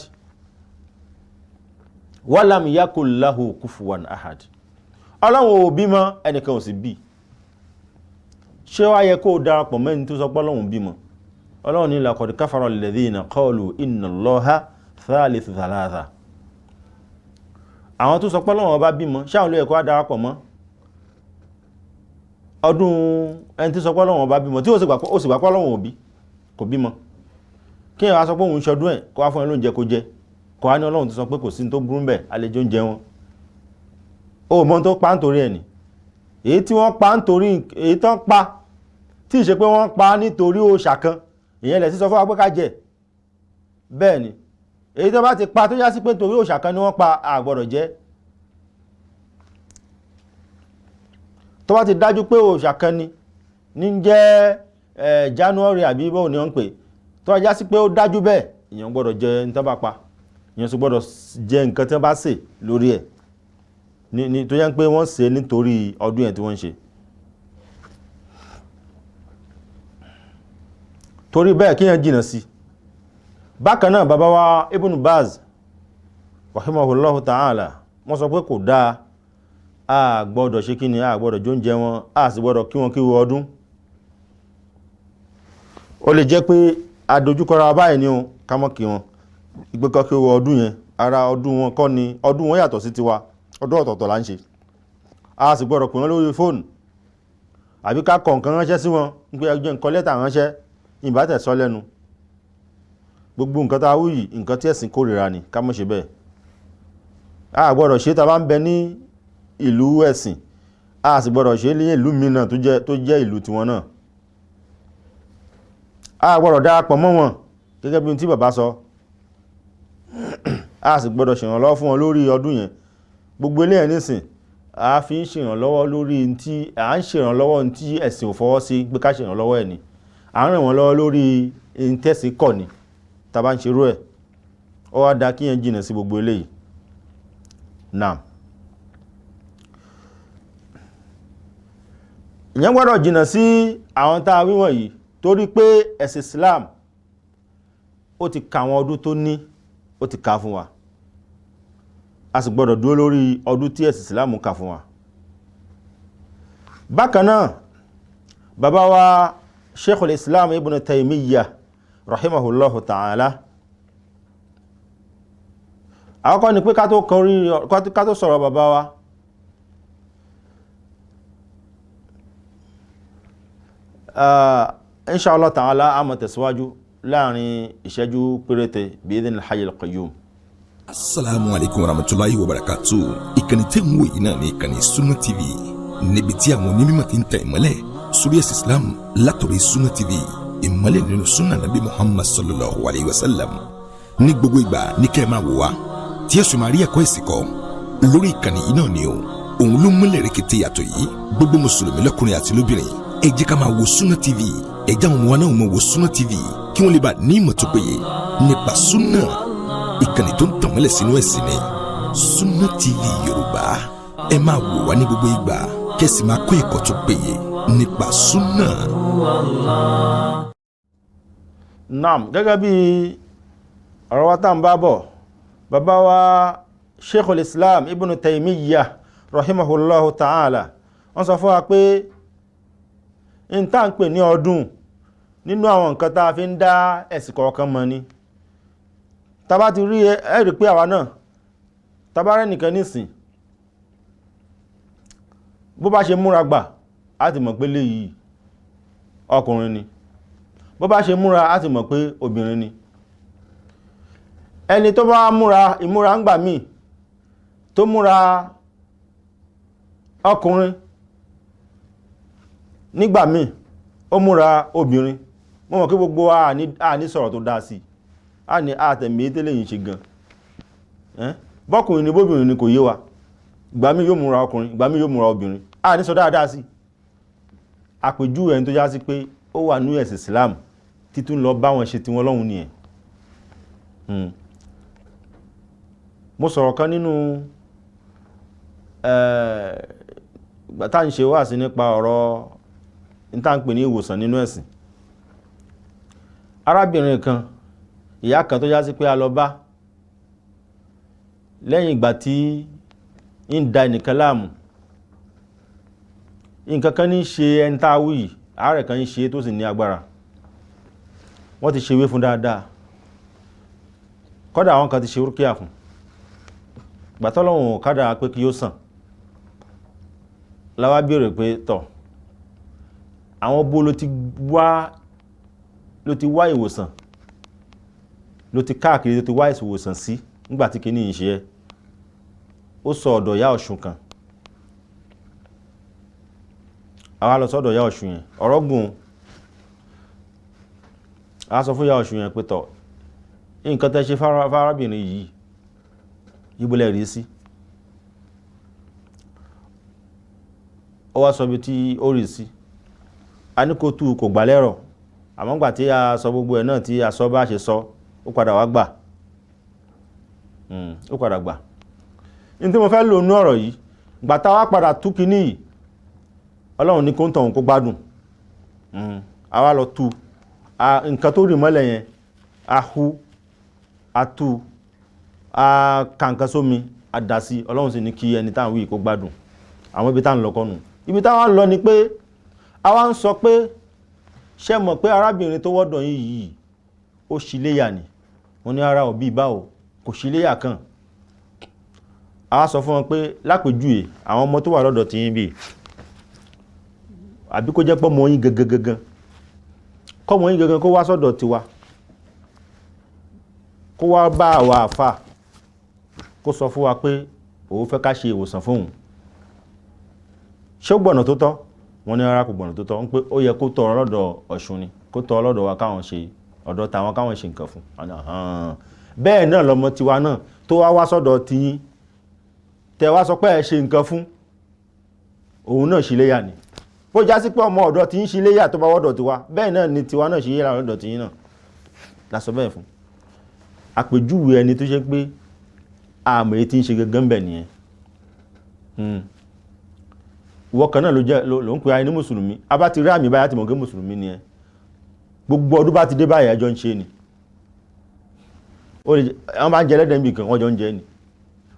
wa lam yakul lahu kufuwan ahad. Ọlọ́run ò bímọ, ẹnìkan ò sì bí. Ṣé wá yẹ kó darapọ̀ mẹ́ni tó sọ pé Ọlọ́run bímọ? Ọlọ́run ní laqad kafara alladhina qalu inna Allaha thalithu thalatha. Àwọn tó sọ pé Ọlọ́run ọba bímọ, ṣáwọn ló yẹ kó wá darapọ̀ mọ́ ọdún ẹni tí sọ pé Ọlọ́run ọba bímọ tí ó sì gbà pé Ọlọ́run òbí kò bímọ? Kí èèyàn wá sọ pé òun ṣọdún ẹ̀ kó wá fún ẹ lóúnjẹ kó jẹ, kó wá ní Ọlọ́run ti sọ pé kò sí ní tó burú bẹ̀, àlejò oúnjẹ wọn. Ó mọ tó pa nítorí ẹ̀ ni. Èyí tí wọ́n pa nítorí èyí tán pa tí ì ṣe pé wọ́n pa nítorí òòṣà kan, ìyẹn lẹ̀ sí sọ fún wa pé ká jẹ. Bẹ́ẹ̀ ni èyí tó bá ti pa tó já sí pé torí òòṣà kan ni wọ́n pa àgbọ̀dọ̀ jẹ. Tó bá ti dájú pé òòṣà kan ni ní jẹ́ January àbí bóun ni wọ́n ń pè, tó bá já sí pé ó dájú bẹ́ẹ̀, èèyàn gbọ́dọ̀ jẹ ní tó bá pa, èèyàn sì gbọ́dọ̀ jẹ nǹkan tí wọ́n bá sè lórí ẹ̀ ní tó yẹ pé wọ́n sè nítorí ọdún yẹn tí wọ́n ń ṣe. Torí bẹ́ẹ̀ kí yẹn jìnà sí. Bákan náà bàbá wa Ibn Baz rahimahullahu ta'ala wọ́n sọ pé kò dáa, a gbọ́dọ̀ ṣe kíni, a gbọ́dọ̀ jóúnjẹ wọn, a sì gbọ́dọ̀ kí wọn kí wọ ọdún. Ó lè jẹ́ pé adójúkọra báyìí ni o ká mọ́ kí wọn, ìgbẹ́kọ̀ kí wọ ọdún yẹn, ara ọdún wọn kọ́ ni, ọdún wọn yàtọ̀ sí tiwa, ọdún ọ̀tọ̀ọ̀tọ̀ là ń ṣe. A sì gbọ́dọ̀ pè wọ́n lórí fóònù àbí ká kọ nǹkan ránṣẹ́ sí wọn, ń pé ẹjọ́ nǹkan lẹ́tà ránṣẹ́ ìbátẹ̀ sọ lẹ́nu. Gbogbo nǹkan tá a wúyì nǹkan tí ẹ̀sìn kórìíra ni, ká mọ́ ṣe bẹ́ẹ̀. A gbọ́dọ̀ ṣe tá bá ń bẹ ní ìlú ẹ̀sìn, a sì gbọ́dọ̀ ṣe ní ìlú mìíràn tó jẹ́ ìlú tiwọn náà. A gbọ́dọ̀ darapọ̀ mọ́ wọn gẹ́gẹ́ bí tí bàbá sọ. A sì gbọ́dọ̀ ṣèrànlọ́wọ́ fún wọn lórí ọdún yẹn. Gbogbo ilé ẹ̀ nísìn a fi ń ṣèrànlọ́wọ́ lórí tí à ń ṣèrànlọ́wọ́ tí ẹ̀sìn ò fọwọ́ sí pé ká ṣèrànlọ́wọ́ ẹ̀ ni. À ń ràn wọ́n lọ́wọ́ lórí tẹ́sí kọ̀ ni tá bá ń ṣerú ẹ̀. Ó wá dá kí yẹn jìnà sí gbogbo eléyìí. Náà ìyẹn gbọ́dọ̀ jìnà sí àwọn tá a wí wọ̀nyí torí pé ẹ̀sìn Islam ó ti ka àwọn ọdún tó ní, ó ti ka fún wa. A sì gbọ́dọ̀ dúró lórí ọdún tí ẹ̀sìn Islam kà fún wa. Bákan náà bàbá wa Sheikhul Islam Ibn Taymiyyah rahimahullahu ta'ala, àkọ́kọ́ ni pé ká tó sọ̀rọ̀ bàbá wa, inshallah ta'ala a máa tẹ̀síwájú láàrin ìṣẹ́jú péréte bi'idhnil hayyil qayyum. Assalamu alaikum warahmatullahi wabarakatuh. Ìkànnì tẹ́ ń wò yìí náà ní ìkànnì Sunna TV, níbi tí àwọn onímọ̀ ti ń tẹ ìmọ́lẹ̀ sórí ẹ̀sìn Islam látọ̀rí Sunna TV, ìmọ́lẹ̀ nínú Sunna Nabi Muhammad sallallahu alayhi wa sallam. Ní gbogbo ìgbà ní kẹ́ ẹ máa wò wá tí ẹ sì máa rí ẹ̀kọ́ ẹ̀sìn kọ́ lórí ìkànnì yìí náà ni o. Òun ló múlẹ̀ rẹ̀kẹ̀tẹ̀ yàtọ̀ yìí. Gbogbo mùsùlùmí lọ́kùnrin àti lóbìnrin, ẹ jẹ́ ká máa wo Sunna TV, ẹ jẹ́ àwọn ọmọ wa náà máa wo Sunna TV kí wọ́n lè bá ní ìmọ̀ tó péye nípa Sunna. Ìkànnì tó ń tànmọ́lẹ̀ sínú ẹ̀sìn ni Sunna TV Yorùbá. Ẹ máa wò wá ní gbogbo ìgbà kẹ́sì máa kó ẹ̀kọ́ tó péye nípa Sunna. Naam, gẹ́gẹ́ bí ọ̀rọ̀ wa tá ń bá bọ̀, bàbá wa Sheikhul Islam Ibn Taymiyyah rahimahullahu ta'ala wọ́n sọ fún wa pé in tá ń pè ní ọdún nínú àwọn nǹkan tá fi ń dá ẹ̀sìn kọ̀ọ̀kan mọ̀ ni. Tá bá ti rí ẹ̀rí pé àwa náà tabarẹ́ nìkan nísìn bó bá ṣe múra gbà á ti mọ̀ pé léyìí ọkùnrin ni, bó bá ṣe múra á ti mọ̀ pé obìnrin ni. ẹni tó bá múra ìmúra ń gbà míì tó múra ọkùnrin nígbà míì ó múra obìnrin, mo mọ̀ kí gbogbo wa ní sọ̀rọ̀ tó dá sí, a ní àtẹ̀mí tẹ́lẹ̀ yìí ṣe gan bọ́kùnrin ni bóbìnrin ni kò yé wa, ìgbà míì yóò múra ọkùnrin, ìgbà míì yóò múra obìnrin, a ní sọ dáadáa sí. àpèjú ẹni tó já sí pé ó wà ní ẹ̀sìn Islam títún lọ bá wọn ṣe tí wọ́n lọ́hun nìyẹn. mo sọ̀rọ̀ kan nínú gbàtà ń ṣe wá sí nípa ọ̀rọ̀ ìtànpè ní ìwòsàn nínú ẹ̀sìn. arábìnrin kan, ìyá kan tó já sí pé a lọ bá lẹ́yìn ìgbà tí ń da ẹnìkan láàmú, nǹkan kan ní ṣe ẹni tá wí, àárẹ̀ kan ń ṣe tó sì ní agbára, wọ́n ti ṣe ewé fún dáadáa, kọ́dà àwọn kan ti ṣe rúkíà fún, gbàtọ́lọ́wọ̀n kádà pé kí yóò sàn. La wá béèrè pé tọ̀, àwọn bó ló ti wá ìwòsàn, ló ti káàkiri ló ti wá ìwòsàn sí nígbàtí kí ní ìṣe ẹ. ó sọ ọ̀dọ̀ Ìyá Ọ̀ṣun kan, àwa lọ sọ́dọ̀ Ìyá Ọ̀ṣun yẹn, ọ̀rọ̀ gùn. a sọ fún Ìyá Ọ̀ṣun yẹn pé tọ̀, nǹkan tẹ́ ṣe fárábìnrin yìí ìbúlẹ̀ rí sí. ó wá sọ bí tí ó rí sí, a ní kó tú kò gbà lẹ́rọ̀, àmọ́ gbà tí a sọ gbogbo ẹ̀ náà tí a sọ bá ṣe sọ, ó padà wá gbà. ó padà gbà. ní tí mo fẹ́ lò nú ọ̀rọ̀ yìí, gbà tá wá padà tú kíní yìí, Ọlọ́run ní kó ń tọ̀hún kó gbádùn. a wá lọ tú nǹkan tó rì mọ́lẹ̀ yẹn, a hu, a tú, a kàǹkan sómi, a dà sí, Ọlọ́run sì ní kí ẹni táwọn wí kó gbádùn. àwọn ibi tá ń lọ kọ́nù, ibi táwọn lọ ni pé a wá ń sọ pé ṣé mọ̀ pé arábìnrin tó wọ́dọ̀ yìí ó ṣíléyà ni. wọ́n ní ara òbí báwo, kò ṣíléyà kan. a wá sọ fún wọn pé lápèjúwe àwọn ọmọ tó wà lọ́dọ̀ tí yín bí, àbí kó jẹ́ pọ́ mọ́ yín gangan, kọ́ mọ́ yín gangan kó wá sọ́dọ̀ tiwa, kó wá bá àwa àfà, kó sọ fún wa pé òun fẹ́ ká ṣe ìwòsàn fóun. ṣé ó gbọ̀nà tó tọ́? wọ́n ní ara kò gbọ̀nà tó tọ́, ń pé ó yẹ kó tọrọ lọ́dọ̀ Ọ̀ṣun ni, kó tọrọ lọ́dọ̀ wa káwọn ṣe, ọ̀dọ̀ tàwọn káwọn ṣe nǹkan fún. bẹ́ẹ̀ náà lọmọ tiwa náà tó wá sọ́dọ̀ tiyín, tẹ wá sọ pé ẹ ṣe nǹkan fún, òun náà ṣíléyà ni. bó já sí pé ọmọ ọ̀dọ̀ tí ń ṣíléyà tó bá wọ́dọ̀ tiwa, bẹ́ẹ̀ náà ni tiwa náà ṣíléyà lọ́dọ̀ tiyín náà. lásọ bẹ́ẹ̀ fún. àpèjúwe ẹni tó ṣe pé àmọ́ èyí tí ń ṣe gangan bẹ̀ nìyẹn. ìwọ kan náà ló ń pe ayé ní mùsùlùmí, a bá ti rí àmì báyà ti mọ̀ gé mùsùlùmí ni ẹ. gbogbo ọdún bá ti dé báyìí ẹjọ́ ń ṣe ni. wọ́n bá ń jẹ lẹ́dẹ̀ níbi kan wọ́n jọ ń jẹ ni.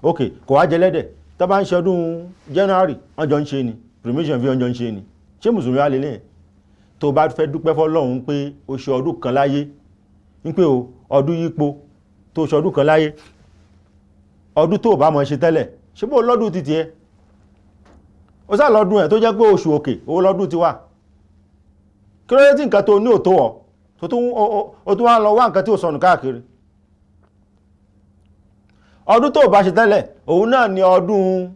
ok, kò wá jẹ lẹ́dẹ̀, tó bá ń ṣe ọdún January wọ́n jọ ń ṣe ni, promotion fi wọ́n jọ ń ṣe ni. ṣé mùsùlùmí wá lélẹ̀? tó bá fẹ́ dúpẹ́ fọ́lọ́run pé o ṣe ọdún kan láyé, ń pé o ọdún yípo tó ṣe ọdún kan láyé, ọdún tó bá mọ̀ ṣe tẹ́lẹ̀, ṣé bó lọ́dún títí ẹ? ó sá lọ́dún ẹ̀ tó jẹ́ pé oṣù òkè owó lọ́dún ti wà. kí ló dé tí nǹkan tó ní òtó wọ̀ tó tún wá lọ wá nǹkan tí ó sọnù káàkiri? ọdún tó bá ṣe tẹ́lẹ̀ òun náà ni ọdún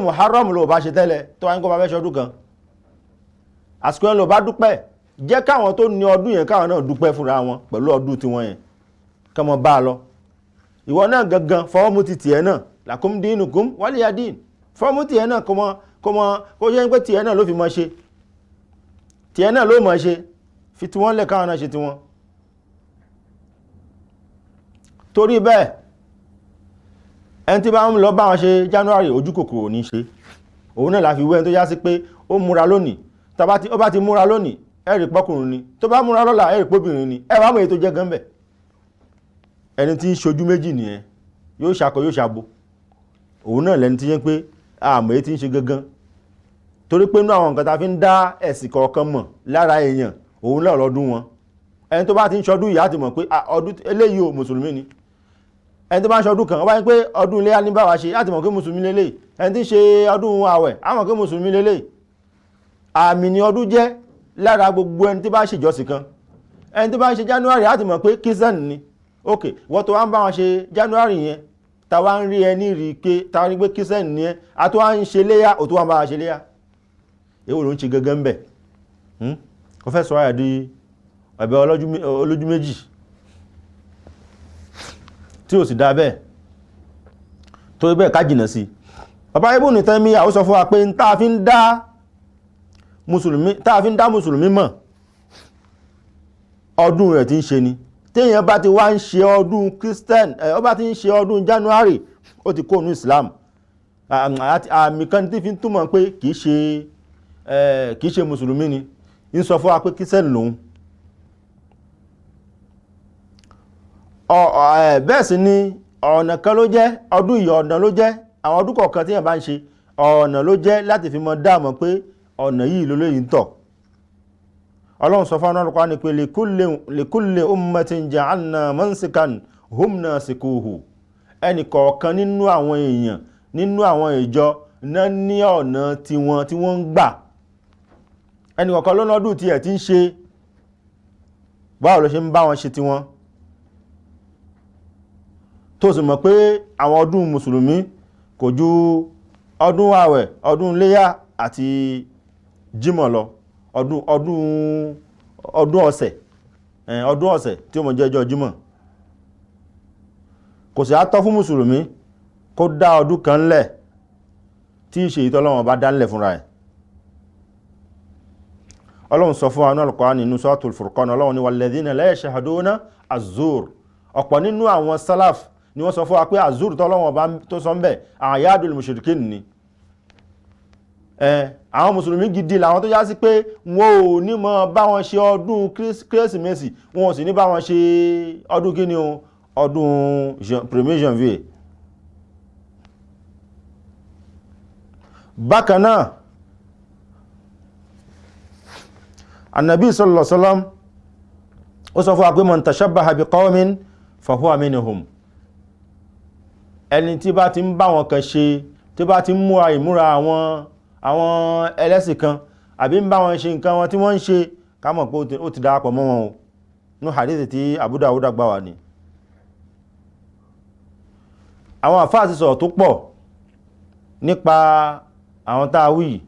Muharram ló bá ṣe tẹ́lẹ̀ tó wáyé kó bá fẹ́ ṣe ọdún kan. àsìkò yẹn ló bá dúpẹ́, jẹ́ káwọn tó ní ọdún yẹn káwọn náà dúpẹ́ fúnra wọn pẹ̀lú ọdún tiwọn yẹn, kí wọ́n bá a lọ. ìwọ náà gangan fọwọ́ mú ti tiẹ̀ náà, lakum dinukum waliya din, fọwọ́ mú tiẹ̀ náà kó yẹ pé tiẹ̀ náà ló fi mọ́ ṣe, tiẹ̀ náà ló mọ́ ṣe, fi tiwọn lẹ̀ káwọn náà ṣe tiwọn. torí bẹ́ẹ̀ ẹni tí bá ń lọ bá wọn ṣe January ojú kòkòrò ní ṣe, òun náà la fi wẹ́n tó yá sí pé ó múra lónìí, ó bá ti múra lónìí ẹ̀rì pọ́kùnrin ni, tó bá múra lọ́la ẹ̀rì pọ́bìnrin ni, ẹ wá mọ̀ èyí tó jẹ́ gan bẹ̀. ẹni tí ń ṣojú méjì nìyẹn, yóò ṣakọ yóò ṣabo. òun náà lẹni tí yẹn pé àmọ́ èyí tí ń ṣe gangan, torí pé inú àwọn nǹkan ta fi ń dá ẹ̀sìn kọ̀ọ̀kan mọ̀ lára èèyàn, òun náà lọ́dún wọn. ẹni tó bá ti ń ṣọdún yìí á ti mọ̀ pé ọdún eléyìí ò mùsùlùmí ni. ẹni tó bá ń ṣe ọdún kan ó bá yẹ pé ọdún iléyá ní báwa ṣe láti mọ̀ pé mùsùlùmí lélẹ̀, ẹni tí ń ṣe ọdún àwẹ̀ á mọ̀ pé mùsùlùmí lélẹ̀. àmì ni ọdún jẹ́ lára gbogbo ẹni tí bá ṣe ìjọsìn kan. ẹni tó bá ń ṣe January á ti mọ̀ pé Christian ni. ok wọ́n tó wá ń bá wọn ṣe January yẹn ta wá ń rí ẹni rí pé ta rí pé Christian ni ẹ a tó wá ń ṣe léyà ò tó wá ń bá wa ṣe léyà. èwo ló ń ṣe gẹ́gẹ́ ń bẹ̀ ó fẹ́ sọ àyà di ọ̀bẹ olójú méjì tí ó sì dá bẹ́ẹ̀ tó bẹ́ẹ̀ ká jìnà sí. bàbá Ibn Taymiyyah ó sọ fún wa pé tá a fi ń dá mùsùlùmí mọ̀ ọdún rẹ̀ tí ń ṣe ni. téèyàn bá ti wá ń ṣe ọdún Christian ó bá ti ń ṣe ọdún January ó ti kó nínú Islam. àmì kan tí fi ń túmọ̀ pé kìí ṣe mùsùlùmí ni ń sọ fún wa pé Christian lòun. bẹ́ẹ̀ sì ni ọ̀nà kan ló jẹ́ ọdún yìí ọ̀nà ló jẹ́ àwọn ọdún kọ̀ọ̀kan tí èèyàn bá ń ṣe ọ̀nà ló jẹ́ láti fi mọ dáàmọ̀ pé ọ̀nà yìí ló lóyìn tọ̀. ọlọ́run sọ fún ọlọ́run ní pé likulli ummatin ja'alna mansikan hum nasikuhu. ẹnì kọ̀ọ̀kan nínú àwọn èèyàn nínú àwọn ìjọ náà ní ọ̀nà tiwọn tí wọ́n ń gbà. ẹnì kọ̀ọ̀kan ló lọ́dún tí ẹ̀ ti ń ṣe báwo ló ṣe ń bá wọn ṣe tiwọn. tó sì mọ̀ pé àwọn ọdún mùsùlùmí kò ju ọdún àwẹ̀ ọdún léyà àti jímọ̀ lọ ọdún ọ̀sẹ̀ tí ó mọ̀ jẹ́ ọjọ́ jímọ̀. kò sì á tọ́ fún mùsùlùmí kó dá ọdún kan lẹ̀ tí ìṣe ìtọ́lọ́wọ̀n bá dá lẹ̀ fúnra ẹ̀. ọlọ́run sọ fún wa náà Al-Qur'an nínú Suratul Furqan ọlọ́run ní walladhina la yashhaduna az-zur. ọ̀pọ̀ nínú àwọn salaf ni wọ́n sọ fún wa pé az-zur tọ́lọ́wọ̀n bá tó sọ ń bẹ̀ a'yadul mushrikin ni. àwọn mùsùlùmí gidi làwọn tó já sí pé wọn ò ní mọ́ bá wọn ṣe ọdún kérésìmesì wọn ò sì ní bá wọn ṣe ọdún kíni o ọdún 1er janvier. bákan náà Ànábì sallallahu alaihi wasallam ó sọ fún wa pé man tashabbaha bi qawmin fahuwa minhum. ẹni tí bá ti ń bá wọn kan ṣe tí bá ti ń múra ìmúra àwọn ẹlẹ́sìn kan àbí ń bá wọn ṣe nǹkan wọn tí wọ́n ń ṣe ká mọ̀ pé ó ti darapọ̀ mọ́ wọn o. ní hadith tí Abu Dawud gbà wá ni. àwọn àfáà ti sọ̀rọ̀ tó pọ̀ nípa àwọn tá a wí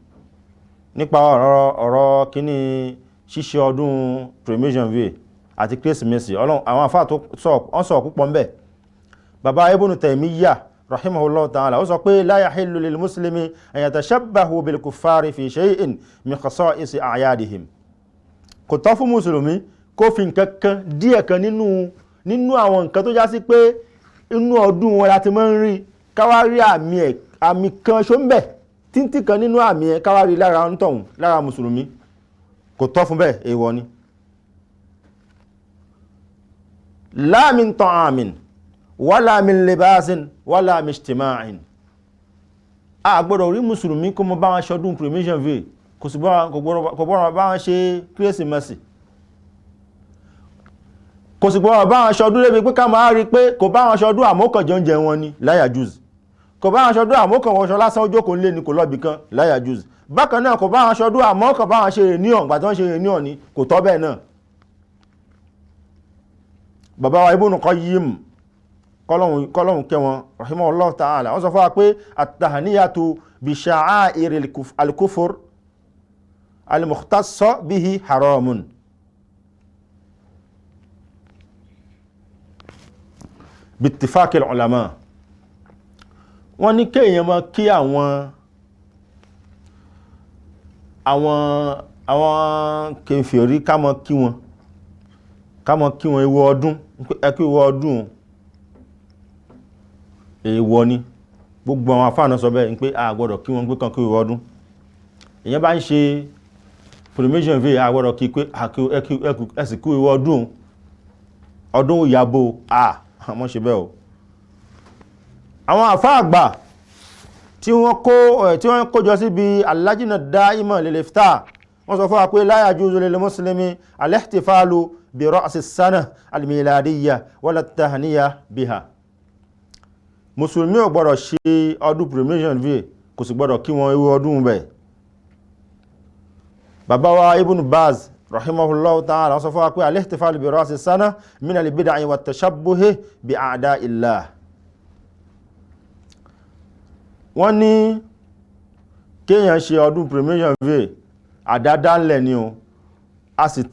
nípa ọ̀rọ̀ kíní ṣíṣe ọdún 1er janvier àti kérésìmesì. àwọn àfáà tó sọ̀rọ̀ púpọ̀ ńbẹ̀. bàbá Ibn Taymiyyah rahimahullah ta'ala ó sọ pé la yahillu lil muslimi an yatashabbahu bil kuffari fi shay'in min khasa'isi a'yadihim. kò tọ́ fún mùsùlùmí kó fi nǹkan kan díẹ̀ kan nínú àwọn nǹkan tó já sí pé inú ọdún wọn láti máa ń rí káwárí àmì kan ṣó ń bẹ̀ títí kan nínú àmì ẹ̀ káwárí lára ń tọ̀hún lára mùsùlùmí kò tọ́ fún bẹ́ẹ̀ èèwọ̀ ni. la min ta'amin wala min libasin wala min ijtima'in. a gbọ́dọ̀ rí mùsùlùmí kó mọ bá wọn ṣọdún 1er janvier kò gbọ́dọ̀ bá wọn ṣe kérésìmesì kò sì gbọ́dọ̀ bá wọn ṣọdún lébi pé ká máa rí pé kò bá wọn ṣọdún àmókànjọ oúnjẹ wọn ni la yajuz. kò bá wọn ṣọdún àmókàn wọṣọ lásán ojókòó lé ní kò lọ́bì kan la yajuz. bákan náà kò bá wọn ṣọdún àmókàn bá wọn ṣe rèníọ̀n gbà tí wọ́n ṣe rèníọ̀n ni kò tọ́ bẹ́ẹ̀ náà. bàbá wa Ibn Qayyim kọ́lọ́hun kẹwọn rahimahullah ta'ala wọ́n sọ fún wa pé at-tahniyatu bi sha'a'ir al-kufr al-mukhtassa bihi haramun. bittifaq al-ulama. wọ́n ní kéèyàn máa kí àwọn kèfèrí ká máa kí wọn ìwọ ọdún ẹkú ìwọ ọdún èèwọ̀ ni. gbogbo àwọn afáànà sọ bẹ́ẹ̀ pé a gbọ́dọ̀ kí wọn gbé kan kí ìwọ ọdún. èyàn bá ń ṣe 1er janvier a gbọ́dọ̀ kí pé ẹsìkú ìwọ ọdún ìyàbò àmọ́ ṣe bẹ́ẹ̀ o. àwọn àfáà àgbà tí wọ́n kójọ síbi al-lajna ad-da'ima lil-ifta wọ́n sọ fún wa pé la yajuzu lil-muslimi al-ihtifalu bi ra's as-sana al-miladiyya wala at-tahniya biha. mùsùlùmí ò gbọ́dọ̀ ṣe ọdún Premiation Day, kò sì gbọ́dọ̀ kí wọn irú ọdún bẹ̀. bàbá wa Ibn Baz rahimahullahu ta'ala sọ fún wa pé al-ihtifal bi ra'si sana min al-bid'i wa at-tashabbuh bi a'da'illah. wọ́n ní kéèyàn ṣe ọdún Premiation Day àdádánlẹ̀ ni o, a sì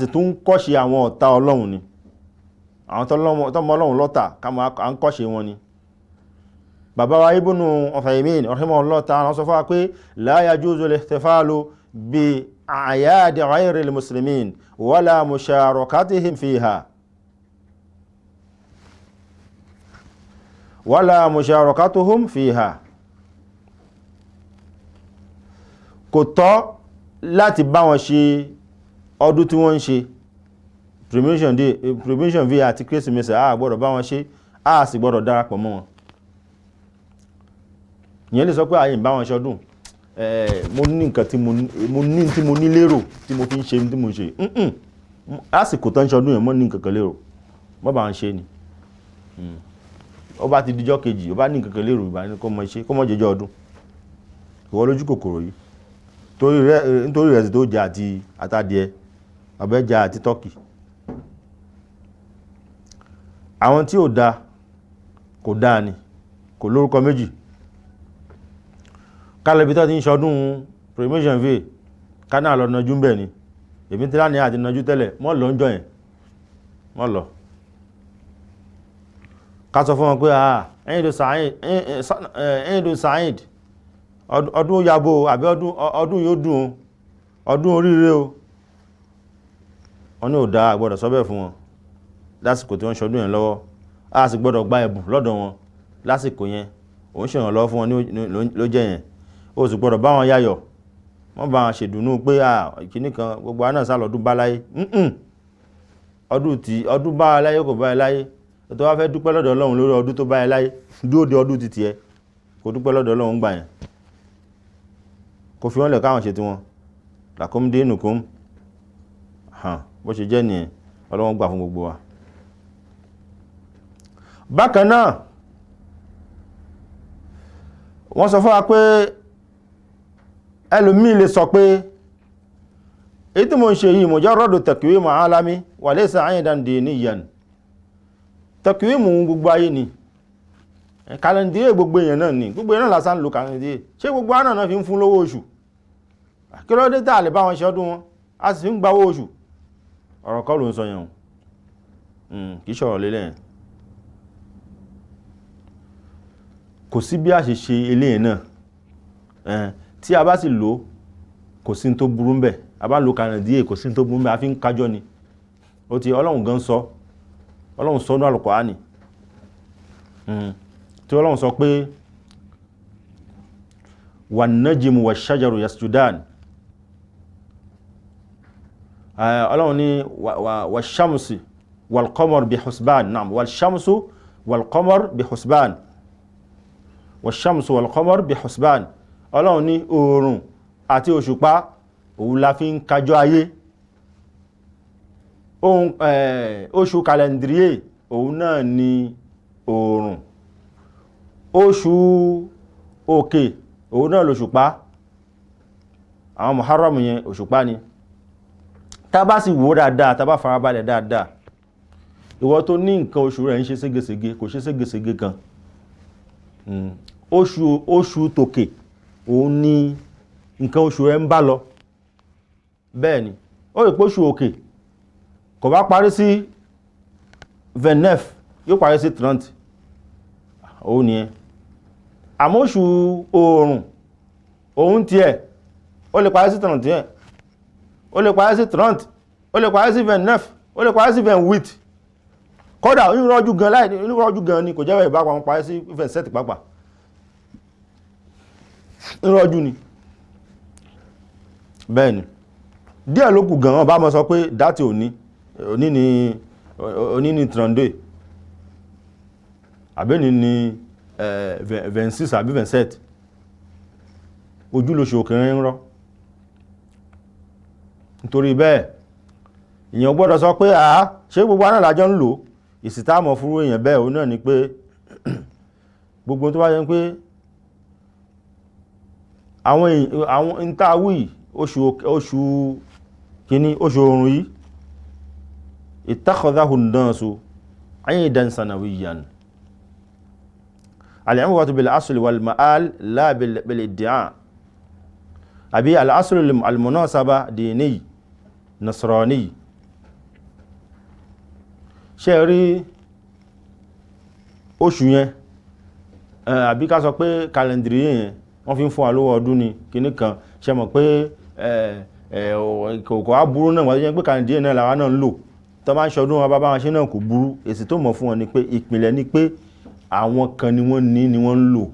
tún kọ́ṣe àwọn ọ̀tá Ọlọ́run ni, àwọn tọ́mọ Ọlọ́run lọ́tà à ń kọ́ṣe wọn ni. bàbá wa Ibn Uthaymin rahimahullahu ta'ala sọ fún wa pé la yajuzu al-ihtifalu bi a'yadi ghayri al-muslimin wala musharakatihim fiha wala musharakatuhum fiha. kò tọ́ láti bá wọn ṣe ọdún tí wọ́n ń ṣe Premiation Day àti Kérésìmesì, a gbọ́dọ̀ bá wọn ṣe, a sì gbọ́dọ̀ darapọ̀ mọ́ wọn. ìyẹn lè sọ pé àyè ń bá wọn ṣe ọdún, mo ní nǹkan tí mo ní lérò tí mo fi ń ṣe tí mo ṣe, lásìkò tó ń ṣe ọdún yẹn mọ́ ní nǹkan kan lérò, mọ́ bá wọn ṣe ni. ó bá ti dijọ́ kejì, ó bá ní nǹkan kan lérò, ìbá ní kó mọ́ jẹjọ́ ọdún. ìwọ lójú kòkòrò yìí nítorí rẹ̀ sì tó jẹ àti àtàdìẹ àbẹ́jà àti tọ́kì. àwọn tí ò dá kò dáa ni, kò lórúkọ méjì. kálẹ̀bí tó ti ń ṣọdún Premiation Day káná lọ nájú ń bẹ̀ ni, èmi tí láni àti nájú tẹ́lẹ̀ mọ́ lọ ń jọ yẹn, mọ́ lọ. ká sọ fún wọn pé ẹ̀yìndò Saheed ọdún yàbò àbí ọdún yóò dùn, ọdún oríire o. wọ́n ní ò dá, gbọ́dọ̀ sọ bẹ́ẹ̀ fún wọn lásìkò tí wọ́n ṣọdún yẹn lọ́wọ́. a sì gbọ́dọ̀ gba ẹ̀bùn lọ́dọ̀ wọn lásìkò yẹn, òun ṣèrànlọ́wọ́ fún wọn ló jẹ́ yẹn. ó sì gbọ́dọ̀ bá wọn yáyọ̀, wọ́n bá wọn ṣèdùnnú pé ìkíní kan gbogbo àná sá lọ́dún bá láyé. ọdún bá láyé kò bá láyé, tó wá fẹ́ dúpẹ́ lọ́dọ̀ Ọlọ́run lórí ọdún tó bá láyé, dúró de ọdún ti tiẹ̀ kò dúpẹ́ lọ́dọ̀ Ọlọ́run gbà yẹn, kò fi wọ́n lẹ̀ káwọn ṣe ti wọn. lakum dinukum, bó ṣe jẹ́ nìyẹn, Ọlọ́run gbà fún gbogbo wa. bákan náà wọ́n sọ fún wa pé ẹlòmíì lè sọ pé èyí tí mo ń ṣe yìí mujarradu takwimu alami wa laysa 'aydan diniyan. takwimu gbogbo ayé ni, kàlẹ̀ndíè gbogbo èèyàn náà ni, gbogbo èèyàn lásán lò kàlẹ̀ndíè. ṣé gbogbo àná náà fi ń fún lówó oṣù? kí ló dé tàà lè bá wọn ṣe ọdún wọn, a sì fi ń gbáwó oṣù? ọ̀rọ̀ kọ́ ló ń sọ yẹn, kì í ṣọ̀rọ̀ lélẹ̀ yẹn. kò sí bí a ṣe ṣe eléyìí náà, tí a bá sì lò kò sí tó burú ń bẹ̀, a bá lò kàlẹ̀ndíè kò sí tó burú ń bẹ̀, a fi ń kájọ́ ni. ó ti Ọlọ́run gan sọ, Ọlọ́run sọ ní Al-Qur'ani, tí Ọlọ́run sọ pé wan-najmu wash-shajaru yasjudan. Ọlọ́run ní wash-shamsi wal-qamar bi-husban. naam, wash-shamsu wal-qamar bi-husban, wash-shamsu wal-qamar bi-husban. Ọlọ́run ní oòrùn àti òṣùpá òun la fi ń kájọ́ ayé. oṣù kàlẹ̀ndíè òun náà ni oòrùn, oṣù òkè òun náà lòṣùpá. àwọn Muharram yẹn òṣùpá ni. tá bá sì wò dáadáa, tá bá farabalẹ̀ dáadáa, ìwọ tó ní nǹkan oṣù rẹ̀ ń ṣe ségesège, kò ṣe ségesège kan. oṣù tòkè òun ni nǹkan oṣù rẹ̀ ń bá lọ. bẹ́ẹ̀ ni ó rí pé oṣù òkè kò bá parí sí 29 yóò parí sí 30, òun ni ẹ. àmọ́ oṣù oòrùn òun tiẹ̀ ó lè parí sí 31, ó lè parí sí 30, ó lè parí sí 29, ó lè parí sí 28. kódà onírọ́jú gan láì onírọ́jú gan ni kò jẹ́ ìbá wọn parí sí 27 pàápàá. onírọ́jú ni. bẹ́ẹ̀ ni díẹ̀ ló kù gan, wọn bá mọ́ sọ pé dátì òní ni 32 àbẹ́ni ni 26 àbí 27. ojúlóṣù òkèrè ń rọ́. nítorí bẹ́ẹ̀ èèyàn gbọ́dọ̀ sọ pé ṣé gbogbo aná lájọ́ ń lò. ìsìtáàmọ̀ fúrú èèyàn bẹ́ẹ̀ òun náà ni pé gbogbo tó bá jẹ́ pé àwọn ìntàwí oṣù kìíní oṣù oòrùn yìí ittakhadhahu an-nasu 'iidan sanawiyyan al-'ibratu bil-asli wal-ma'al la bil-iddia' àbí al-aslu al-munasaba dini nasrani ṣe rí oṣù yẹn àbí ká sọ pé calendrier yẹn wọ́n fi ń fún wa lówó ọdún ni kíní kan ṣe mọ̀ pé kò á burú náà wọ́n jẹ́ pé calendrier náà làwa náà ń lò tó bá ń ṣọdún wọn bá wọn ṣe náà kò burú. èsì tó mọ̀ fún wọn ni pé ìpìlẹ̀ ni pé àwọn kan ni wọ́n ń lò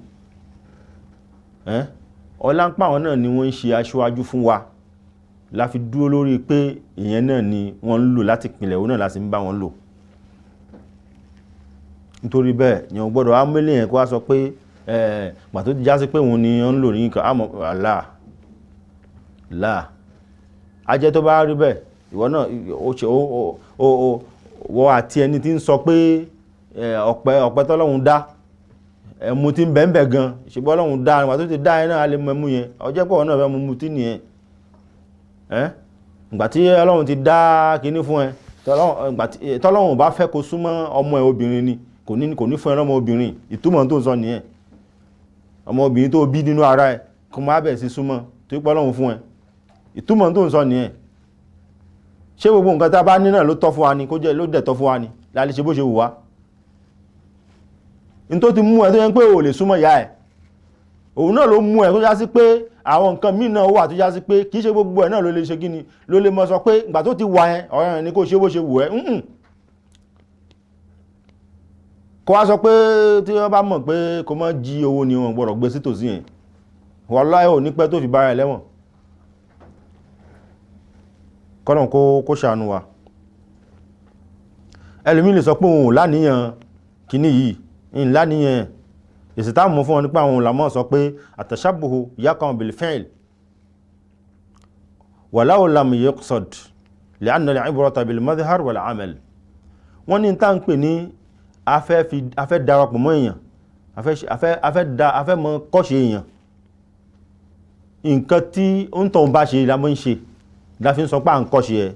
ọláńpá àwọn náà ni wọ́n ń ṣe aṣáájú fún wa la fi dúró lórí pé ìyẹn náà ni wọ́n ń lò láti pìlẹ̀ òun náà láti ń bá wọn lò. nítorí bẹ́ẹ̀ yẹn gbọ́dọ̀ amílẹ̀ yẹn kó wá sọ pé gbà tó já sí pé òun ni wọ́n ń lò ní nǹkan àmọ́ láà ajẹ́ tó bá rí bẹ́ẹ̀ ìwọ náà wọ́n àti ẹni tí ń sọ pé ọ̀pẹ tọ́lọ́hun dá ẹmu tí ń bẹ̀ẹ̀bẹ̀ gan ṣùgbọ́n Ọlọ́hun dá nígbà tó ti dá ẹ náà lè mọ ẹmu yẹn ọjẹ́ pọ̀ náà fẹ́ mú tí nìyẹn ìgbà tí Ọlọ́hun ti dá kíní fún ẹ tọ́lọ́hun bá fẹ́ kó súnmọ́ ọmọ ẹ obìnrin ni kò ní fún ẹ lọ́mọ obìnrin ìtumọ̀ tó ń sọ nìyẹn ọmọ obìnrin tó bí nínú ara ẹ kó má bẹ̀ sí súnmọ́ tó pọ́ Ọlọ́hun fún ẹ ìtumọ̀ tó ń sọ nìyẹn. ṣé gbogbo nǹkan tá a bá ní náà ló tọ́ fún wa ni kó jẹ́ ló dẹ̀ tọ́ fún wa ni lálẹ́ ṣe bó ṣe wù wá ní tó ti mú ẹ tó yẹn pé ò lè súnmọ́ ìyá ẹ̀ òun náà ló mú ẹ tó já sí pé àwọn nǹkan míì náà wà tó já sí pé kì í ṣe gbogbo ẹ̀ náà ló lè ṣe kíni ló lè mọ sọ pé ìgbà tó ti wà yẹn ọ̀rẹ́ rẹ̀ ni kó ṣe bó ṣe wù ẹ́ kó wá sọ pé tí wọ́n bá mọ̀ pé kó má jí owó ni wọ́n gbọ́dọ̀ gbé sí tòsí yẹn wallahi ò ní pẹ́ tó fi bára ẹ̀ lẹ́wọ̀n kọ́nà kó ṣàánú wa. ẹlòmí lè sọ pé òun láníyàn kíní yìí in láníyàn èsì táàmù mọ́ fún wọn nípa àwọn ulama sọ pé àtàṣàbùhù yaqa'u bil fi'l walau lam yaqsad li'anna al-'ibrata bil madhhar wal 'amal. wọ́n ní tá ń pè ní afẹ́ darapọ̀ mọ́ èèyàn afẹ́ mọ́ kọ́ṣe èèyàn nǹkan tí ó ń tọ́ bá ṣe lámọ́ ń ṣe láfi ń sọ pé à ń kọ́ṣe ẹ̀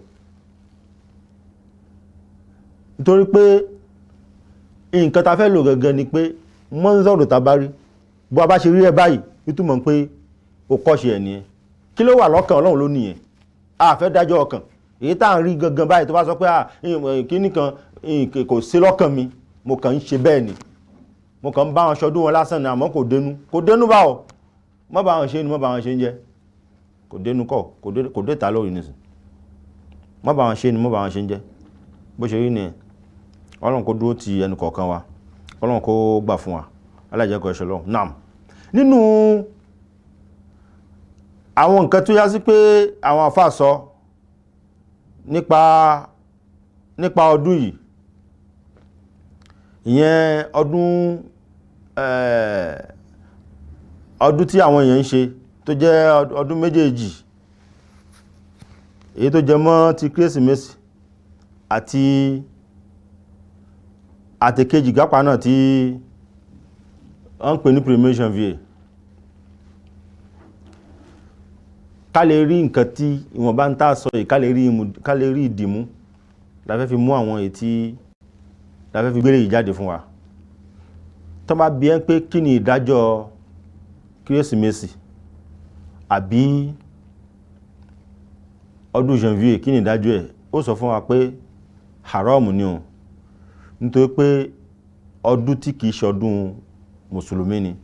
nítorí pé nǹkan ta fẹ́ lò gẹ́gẹ́ ni pé mọ́nzọ́rò tàbárí bó a bá ṣe rí ẹ báyìí ìtumọ̀ pé ó kọ́ṣe ẹ̀ nìyẹn. kí ló wà lọ́kàn Ọlọ́run ló nìyẹn a fẹ́ dájọ́ ọkàn èyí tá à ń rí gangan báyìí tó bá sọ pé kíní kan kò sí lọ́kàn mi mo kàn ń ṣe bẹ́ẹ̀ ni mo kàn ń bá wọn ṣọdún wọn lásán ni àmọ́ kò dénú báwọ̀ mọ́ bá wọn ṣe ni mọ́ bá wọn ṣe ń jẹ́ kò dénú kọ́ kò dé ta lórí nìsín mọ́ bá wọn ṣe ni mọ́ bá wọn ṣe ń jẹ́ bó ṣe rí nìyẹn. Ọlọ́run kó dúró ti ẹnu kọ̀ọ̀kan wa Ọlọ́run kó gbà fún wa alájẹ́kọ̀ọ́ ẹ̀ṣọ́ lọ́wọ́ náà. nínú àwọn nǹkan tó yá sí pé àwọn àfáà sọ nípa ọdún yìí ìyẹn ọdún tí àwọn èèyàn ń ṣe tó jẹ́ ọdún méjèèjì èyí tó jẹ mọ́ ti kérésìmesì àti kejì gápa náà tí wọ́n ń pè ní primation va ká lè rí nǹkan tí ìwọ̀n bá ń tà sọ yìí ká lè rí ìdìmú la fẹ́ fi mú àwọn èyí tí la fẹ́ fi gbélé yìí jáde fún wa. tó bá bi ẹ́ pé kí ni ìdájọ́ kérésìmesì àbí ọdún janvier kí ni ìdájọ́ ẹ̀ ó sọ fún wa pé haram ni o nítorí pé ọdún tí kìí ṣọdún mùsùlùmí ni.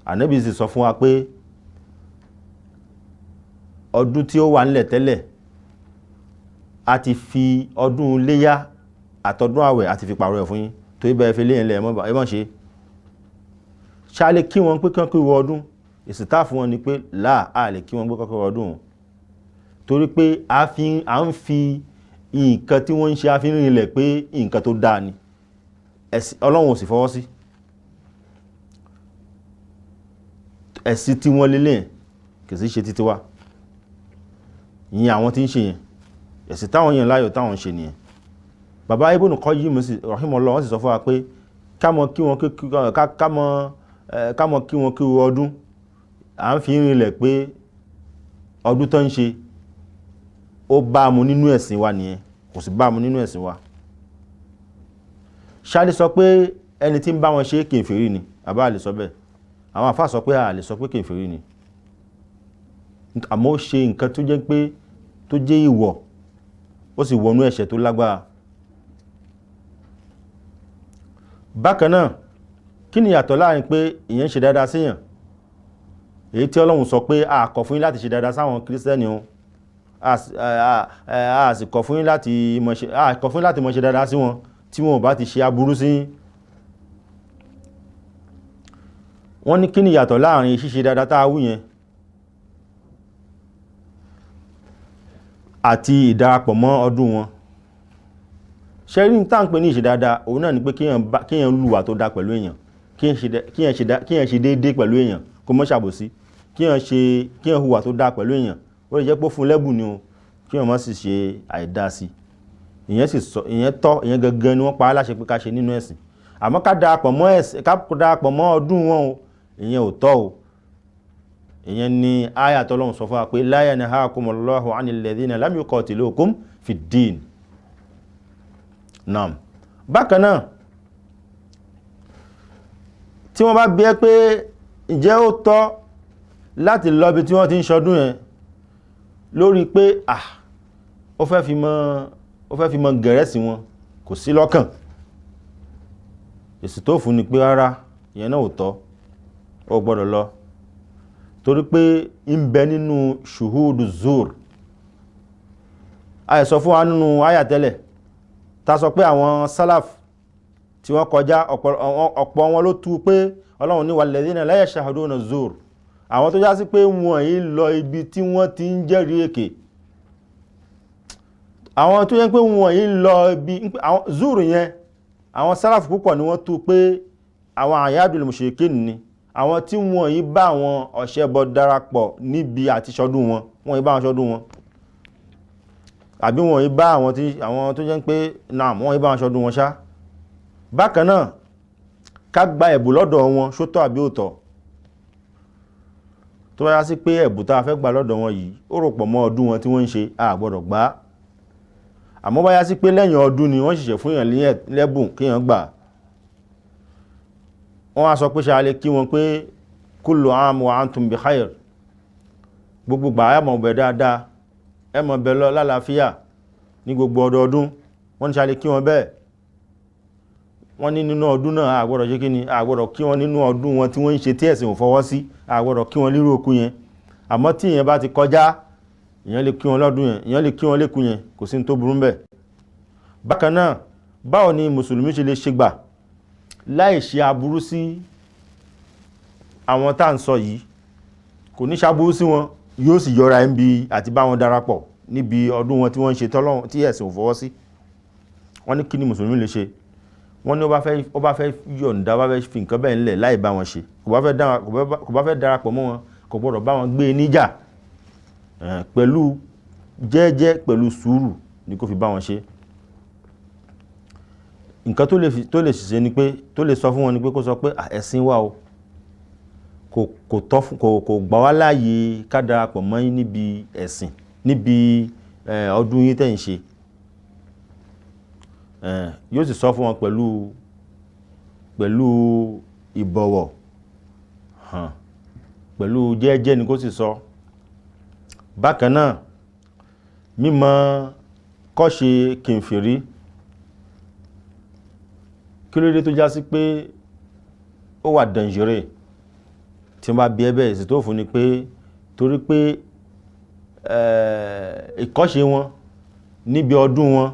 Ànábì sì sọ fún wa pé ọdún tí ó wà nílẹ̀ tẹ́lẹ̀ a ti fi ọdún léyá àtọdún àwẹ̀ àti fi pààrọ̀ ẹ̀ fún yín tó ibẹ̀ fi léyìn lẹ̀ ẹ má ṣe ṣáálé kí wọ́n pé kán kí wọ ọdún ìsìtá fún wọn ni pé láà á lè kí wọ́n pé kán kí wọ ọdún torí pé à ń fi nǹkan tí wọ́n ń ṣe àfihàn ilẹ̀ pé nǹkan tó dáa ni Ọlọ́run ò sì fọwọ́ sí ẹ̀sìn tí wọ́n lélẹ̀ kì í ṣe títí wá ìyẹn àwọn tí ń ṣe yẹn ẹ̀sìn táwọn yẹn láyọ̀ táwọn ń ṣe nìyẹn. Bàbá Ibn Qayyim rahimahullah wọ́n sì sọ fún wa pé ká mọ kí wọn kí ọdún à ń fi rinlẹ̀ pé ọdún tó ń ṣe ó bá mu nínú ẹ̀sìn wa nìyẹn, kò sì bá mu nínú ẹ̀sìn wa. ṣáàlì sọ pé ẹni tí ń bá wọn ṣe kèfèrí ni, àbá lè sọ bẹ́ẹ̀? àwọn àfáà sọ pé a lè sọ pé kèfèrí ni, àmọ́ ó ṣe nǹkan tó jẹ́ pé tó jẹ́ ìwọ̀, ó sì wọnú ẹ̀ṣẹ̀ tó lágbára. bákan náà kí ni ìyàtọ̀ láàrin pé ìyẹn ṣe dáadáa síyàn, èyí tí Ọlọ́run sọ pé a kọ̀ fún yín láti ṣe dáadáa sáwọn kírísítẹ́nì o, a sì kọ̀ fún yín láti mọ̀ ṣe dáadáa sí wọn tí wọn ò bá ti ṣe aburú sí yín. wọ́n ní kí ni ìyàtọ̀ láàrin ṣíṣe dáadáa tá a wí yẹn àti ìdarapọ̀ mọ́ ọdún wọn. ṣẹ́rí tá ń pè ní ìṣe dáadáa òun náà ni pé kíyàn lùwà tó dá pẹ̀lú èèyàn, kíyàn ṣe déédé pẹ̀lú èèyàn, kó mọ́ ṣàbòsí, kíyàn hùwà tó dá pẹ̀lú èèyàn, ó lè jẹ́ pé fún lẹ́bùn ni o, kíyàn má sì ṣe àìdá sí. ìyẹn tọ́, ìyẹn gangan ni wọ́n pa á láṣẹ pé ká ṣe nínú ẹ̀sìn. àmọ́ ká darapọ̀ mọ́ ọdún wọn o, ìyẹn ò tọ́ o. ìyẹn ni àyà t'Ọlọ́run sọ fún wa pé la yanhakumullahu anil ladhina lam yuqatilukum fid-din. Naam. bákan náà tí wọ́n bá bi ẹ́ pé ǹjẹ́ ó tọ́ láti lọ bí tí wọ́n ti ń ṣọdún yẹn lórí pé ó fẹ́ fi mọ gẹ̀rẹ́sì wọn, kò sí lọ́kàn, èsì tó fún ni pé rárá, ìyẹn náà ò tọ́, ó gbọ́dọ̀ lọ, torí pé ń bẹ nínú ṣùhúdù zur. a yẹ sọ fún wa nínú àyà tẹ́lẹ̀ ta sọ pé àwọn salaf tí wọ́n kọjá ọ̀pọ̀ wọn ló tú pé Ọlọ́run ní walladhina la yashhaduna zur, àwọn tó já sí pé wọ́n yìí lọ ibi tí wọ́n ti ń jẹ́rìí èké, àwọn tó yẹ pé wọ́n yìí lọ ibi zur yẹn, àwọn salaf púpọ̀ ni wọ́n tú pé àwọn àyádùl mushrikin ni, àwọn tí wọ́n yìí bá àwọn ọ̀ṣẹbọ darapọ̀ níbi àti ṣọdún wọn, wọ́n yìí bá wọn ṣọdún wọn, àbí wọ́n yìí bá àwọn tó jẹ́ pé náà wọ́n yìí bá wọn ṣọdún wọn ṣá. bákan náà ká gba ẹ̀bùn lọ́dọ̀ wọn ṣótọ́ àbí òtọ́, tó bá yá sí pé ẹ̀bùn tá a fẹ́ gbà lọ́dọ̀ wọn yìí ó rò pọ̀ mọ́ ọdún wọn tí wọ́n ń ṣe, a gbọ́dọ̀ gbà á. àmọ́ bá yá sí pé lẹ́yìn ọdún ni wọ́n ṣẹ̀ṣẹ̀ fún èèyàn lẹ́bùn kéèyàn gbà, wọ́n á sọ pé ṣe a lè kí wọn pé kullu aam wa antum bi khair, gbogbo gbà ẹ mọ̀ bẹ̀ dáadáa, ẹ mọ̀ bẹ̀ lọ lálàáfíà ní gbogbo ọdọọdún, wọ́n ní ṣe a lè kí wọn bẹ́ẹ̀. wọ́n ní nínú ọdún náà àgbọ́dọ̀ ṣe kí ni, àgbọ́dọ̀ kí wọn nínú ọdún wọn tí wọ́n ń ṣe tí ẹ̀sìn ò fọwọ́ sí, àgbọ́dọ̀ kí wọn lérò okú yẹn. àmọ́ tí ìyẹn bá ti kọjá, ìyẹn lè kí wọn lọ́dún yẹn, ìyẹn lè kí wọn lékú yẹn, kò sí ní tó burú bẹ́ẹ̀. bákan náà báwo ni mùsùlùmí ṣe lè ṣe gbà láì ṣe aburú sí àwọn tá à ń sọ yìí, kò ní ṣaburú sí wọn, yóò sì yọra ẹ̀ ń bi àti bá wọn darapọ̀ níbi ọdún wọn tí wọ́n ń ṣe tọ́lọ́run tí ẹ̀sìn ò fọwọ́ sí. wọ́n ní kí ni mùsùlùmí lè ṣe? wọ́n ní ó bá fẹ́ yọ̀ǹda, ó bá fẹ́ fi nǹkan bẹ́ẹ̀ ńlẹ̀ láì bá wọn ṣe, kò bá fẹ́ darapọ̀ mọ́ wọn, kò gbọ́dọ̀ bá wọn gbé níjà, pẹ̀lú jẹ́jẹ́ pẹ̀lú sùúrù ni kó fi bá wọn ṣe. nǹkan tó lè ṣiṣẹ́ ni pé, tó lè sọ fún wọn ni pé kó sọ pé ẹ̀sìn wa o kò gbà wá láàyè ká darapọ̀ mọ́ yín níbi ẹ̀sìn, níbi ọdún yín tẹ́ ń ṣe. yóò sì sọ fún wọn pẹ̀lú ìbọ̀wọ̀, pẹ̀lú jẹ́jẹ́ ni kó sì sọ. bákan náà mímọ̀ kọ́ṣe kèfèrí, kí ló dé tó já sí pé ó wà dangereux tí wọ́n bá bí ẹbẹ̀ èsì tó fún ni pé torí pé ìkọ́ṣe wọn níbi ọdún wọn,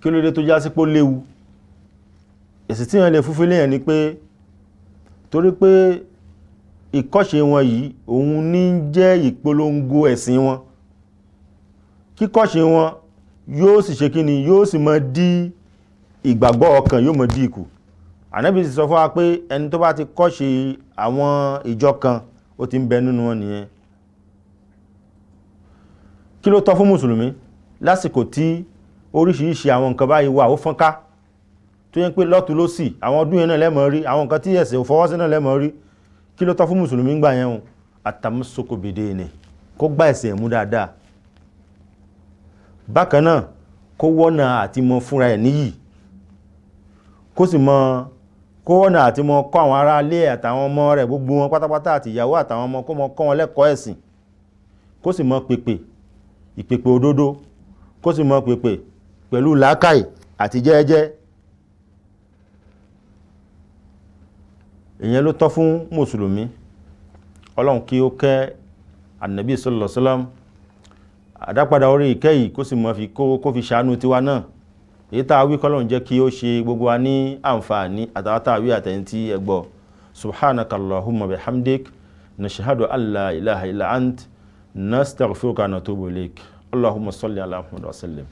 kí ló dé tó já sí pé ó léwu. èsì tí wọ́n lè fúnfún léyàn ni pé torí pé ìkọ́ṣe wọn yìí òun ní jẹ́ ìpolongo ẹ̀sìn wọn, kíkọ́ṣe wọn yóò sì ṣe kí ni, yóò sì mọ dí ìgbàgbọ́ ọkàn, yóò mọ dí ikù. Ànábì sì sọ fún wa pé ẹni tó bá ti kọ́ṣe àwọn ìjọ kan ó ti ń bẹ nínú wọn nìyẹn. kí ló tọ́ fún mùsùlùmí lásìkò tí oríṣiríṣi àwọn nǹkan báyìí wà, ó fọ́nká tó yẹ pé lọ́tún ló sì àwọn ọdún yẹn náà lẹ́mọ̀ rí àwọn nǹkan tí ẹ̀sìn ò fọwọ́ sí náà lẹ́mọ̀ rí, kí ló tọ́ fún mùsùlùmí gbà yẹn o àtàmúsókò bèdè ni kó gbá ẹ̀sìn ẹ̀mú dáadáa. bákan náà kó wọ́nà àti mọ fúnra ẹ̀ níyì, kó sì mọ kó wọ́nà àti mọ kọ́ àwọn ará ilé àtàwọn ọmọ rẹ̀ gbogbo wọn pátápátá àti ìyàwó àtàwọn ọmọ kó mọ kọ́ wọn lẹ́kọ̀ọ́ ẹ̀sìn, kó sì mọ pèpè ìpèpè òdodo, kó sì mọ pèpè pẹ̀lú làákàì àti jẹ́ẹ́jẹ́. ìyẹn ló tọ́ fún mùsùlùmí. ọlọ́run kí ó kẹ́ ànàbí sallallahu alaihi wasallam, àdápadà orí ìkẹ́ yìí kó sì mọ́ fi kó fi ṣàánú tiwa náà. èyí tá a wí kọ́lọ́run jẹ́ kí ó ṣe gbogbo wa ní àǹfààní àtàwátà wí àtẹ̀yìn tí ẹ gbọ́. subhanaka allahumma bihamdik nashhadu an la ilaha illa ant nastaghfiruka wa natubu ilayk. allahumma salli ala muhammad wa sallim.